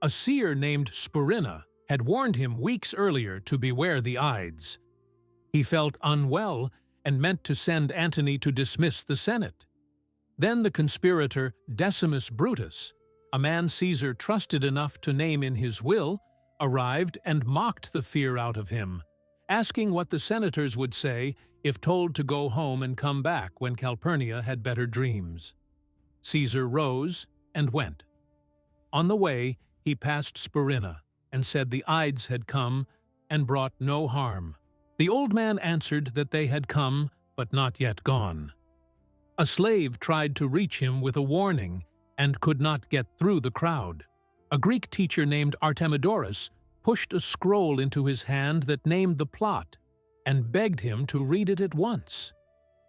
Speaker 1: A seer named Spurina had warned him weeks earlier to beware the Ides. He felt unwell and meant to send Antony to dismiss the Senate. Then the conspirator Decimus Brutus, a man Caesar trusted enough to name in his will, arrived and mocked the fear out of him, asking what the senators would say if told to go home and come back when Calpurnia had better dreams. Caesar rose and went. On the way, he passed Spurina and said the Ides had come and brought no harm. The old man answered that they had come, but not yet gone. A slave tried to reach him with a warning and could not get through the crowd. A Greek teacher named Artemidorus pushed a scroll into his hand that named the plot and begged him to read it at once.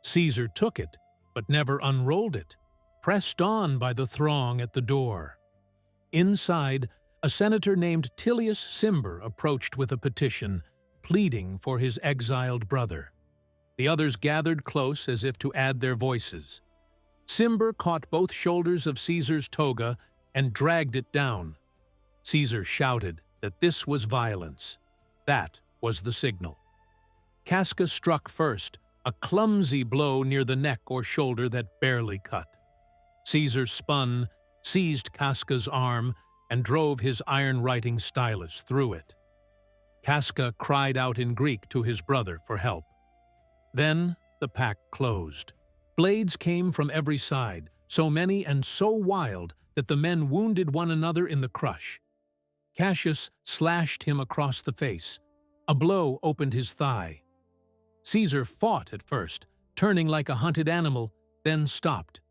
Speaker 1: Caesar took it, but never unrolled it, pressed on by the throng at the door. Inside, a senator named Tullius Cimber approached with a petition, pleading for his exiled brother. The others gathered close as if to add their voices. Cimber caught both shoulders of Caesar's toga and dragged it down. Caesar shouted that this was violence. That was the signal. Casca struck first, a clumsy blow near the neck or shoulder that barely cut. Caesar spun, seized Casca's arm, and drove his iron writing stylus through it. Casca cried out in Greek to his brother for help. Then the pack closed. Blades came from every side, so many and so wild that the men wounded one another in the crush. Cassius slashed him across the face. A blow opened his thigh. Caesar fought at first, turning like a hunted animal, then stopped.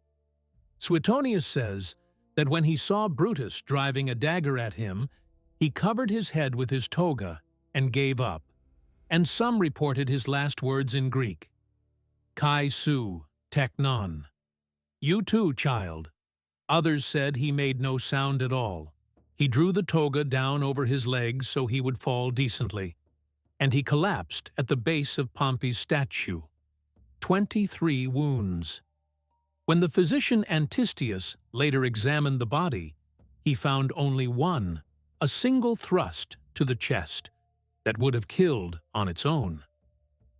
Speaker 1: Suetonius says that when he saw Brutus driving a dagger at him, he covered his head with his toga and gave up, and some reported his last words in Greek, "Kai su, teknon," "You too, child." Others said he made no sound at all. He drew the toga down over his legs so he would fall decently, and he collapsed at the base of Pompey's statue. 23 wounds. When the physician Antistius later examined the body, he found only one, a single thrust to the chest, that would have killed on its own.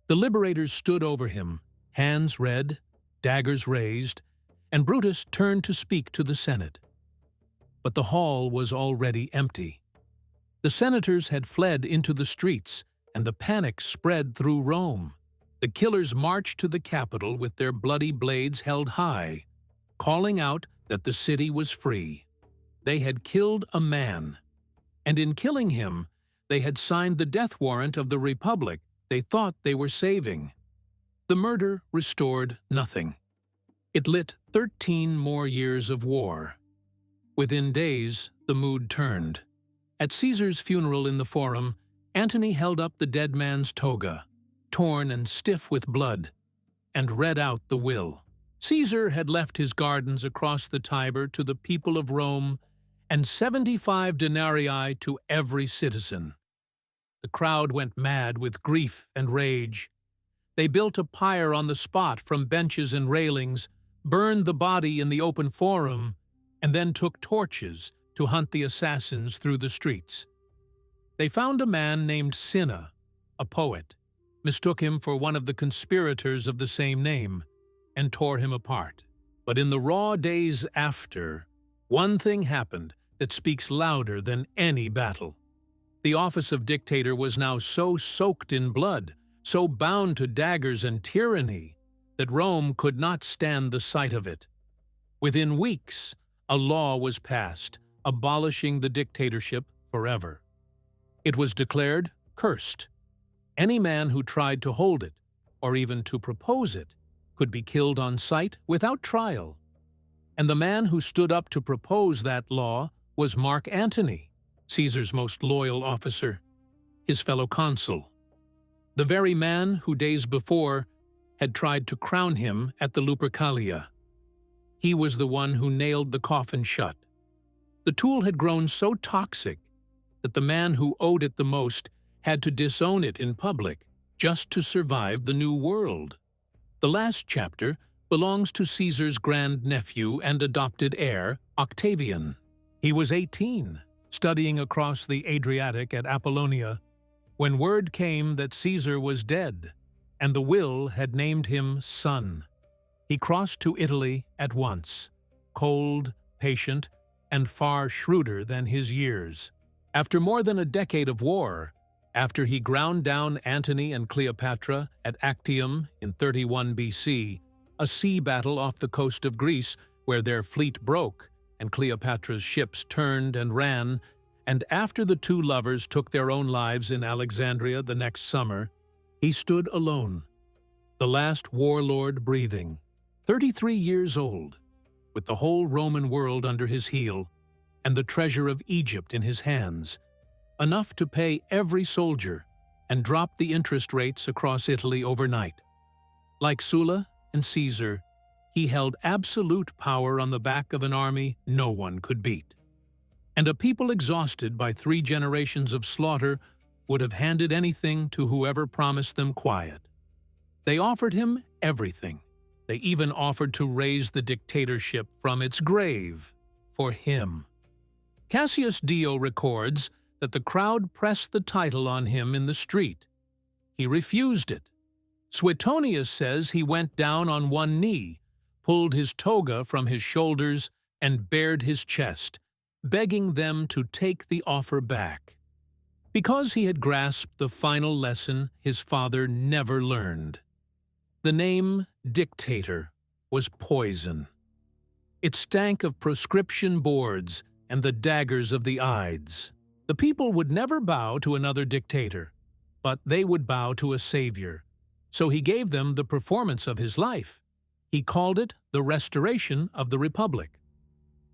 Speaker 1: The liberators stood over him, hands red, daggers raised, and Brutus turned to speak to the Senate. But the hall was already empty. The senators had fled into the streets, and the panic spread through Rome. The killers marched to the Capitol with their bloody blades held high, calling out that the city was free. They had killed a man, and in killing him, they had signed the death warrant of the republic they thought they were saving. The murder restored nothing. It lit 13 more years of war. Within days, the mood turned. At Caesar's funeral in the Forum, Antony held up the dead man's toga, torn and stiff with blood, and read out the will. Caesar had left his gardens across the Tiber to the people of Rome and 75 denarii to every citizen. The crowd went mad with grief and rage. They built a pyre on the spot from benches and railings, burned the body in the open forum, and then took torches to hunt the assassins through the streets. They found a man named Cinna, a poet, mistook him for one of the conspirators of the same name, and tore him apart. But in the raw days after, one thing happened that speaks louder than any battle. The office of dictator was now so soaked in blood, so bound to daggers and tyranny, that Rome could not stand the sight of it. Within weeks, a law was passed, abolishing the dictatorship forever. It was declared cursed. Any man who tried to hold it, or even to propose it, could be killed on sight without trial. And the man who stood up to propose that law was Mark Antony, Caesar's most loyal officer, his fellow consul, the very man who days before had tried to crown him at the Lupercalia. He was the one who nailed the coffin shut. The tool had grown so toxic that the man who owed it the most had to disown it in public just to survive the new world. The last chapter belongs to Caesar's grandnephew and adopted heir, Octavian. He was 18, studying across the Adriatic at Apollonia, when word came that Caesar was dead, and the will had named him son. He crossed to Italy at once, cold, patient, and far shrewder than his years. After more than a decade of war, after he ground down Antony and Cleopatra at Actium in 31 BC, a sea battle off the coast of Greece where their fleet broke and Cleopatra's ships turned and ran, and after the two lovers took their own lives in Alexandria the next summer, he stood alone, the last warlord breathing, 33 years old, with the whole Roman world under his heel and the treasure of Egypt in his hands, enough to pay every soldier and drop the interest rates across Italy overnight. Like Sulla and Caesar, he held absolute power on the back of an army no one could beat. And a people exhausted by 3 generations of slaughter would have handed anything to whoever promised them quiet. They offered him everything. They even offered to raise the dictatorship from its grave for him. Cassius Dio records that the crowd pressed the title on him in the street. He refused it. Suetonius says he went down on one knee, pulled his toga from his shoulders, and bared his chest, begging them to take the offer back, because he had grasped the final lesson his father never learned. The name dictator was poison. It stank of proscription boards and the daggers of the Ides. The people would never bow to another dictator, but they would bow to a savior, So he gave them the performance of his life. He called it the restoration of the Republic.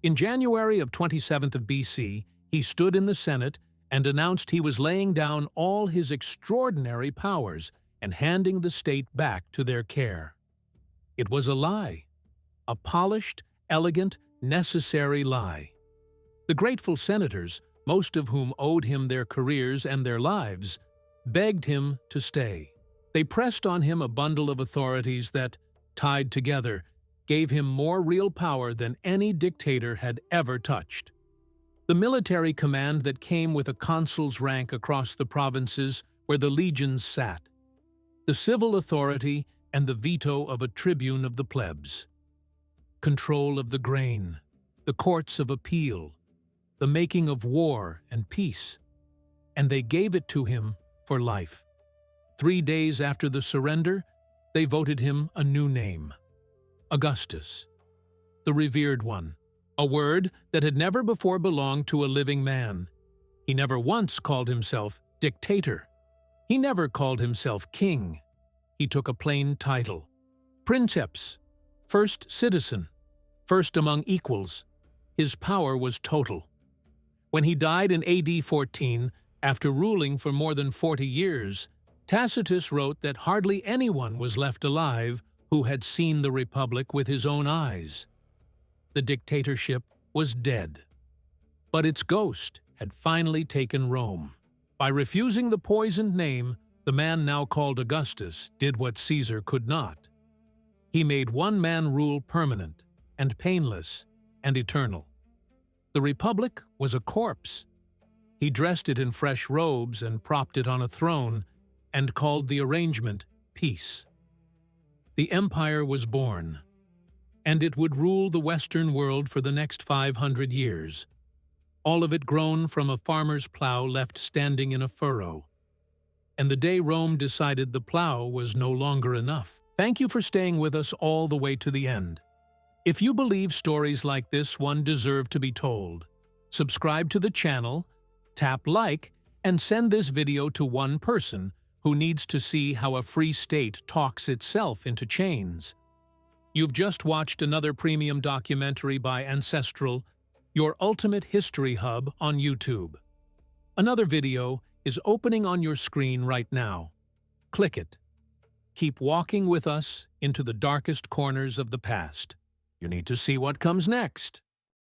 Speaker 1: In January of 27th of BC, he stood in the Senate and announced he was laying down all his extraordinary powers and handing the state back to their care. It was a lie, a polished, elegant, necessary lie. The grateful senators, most of whom owed him their careers and their lives, begged him to stay. They pressed on him a bundle of authorities that, tied together, gave him more real power than any dictator had ever touched. The military command that came with a consul's rank across the provinces where the legions sat. The civil authority and the veto of a tribune of the plebs. Control of the grain, the courts of appeal, the making of war and peace. And they gave it to him for life. 3 days after the surrender, they voted him a new name, Augustus, the revered one, a word that had never before belonged to a living man. He never once called himself dictator. He never called himself king. He took a plain title, princeps, first citizen, first among equals. His power was total. When he died in AD 14, after ruling for more than 40 years, Tacitus wrote that hardly anyone was left alive who had seen the Republic with his own eyes. The dictatorship was dead. But its ghost had finally taken Rome. By refusing the poisoned name, the man now called Augustus did what Caesar could not. He made one-man rule permanent and painless and eternal. The Republic was a corpse. He dressed it in fresh robes and propped it on a throne and called the arrangement peace. The empire was born, and it would rule the Western world for the next 500 years, all of it grown from a farmer's plow left standing in a furrow. And the day Rome decided the plow was no longer enough. Thank you for staying with us all the way to the end. If you believe stories like this one deserve to be told, subscribe to the channel, tap like, and send this video to one person who needs to see how a free state talks itself into chains. You've just watched another premium documentary by Ancestral, your ultimate history hub on YouTube. Another video is opening on your screen right now. Click it. Keep walking with us into the darkest corners of the past. You need to see what comes next.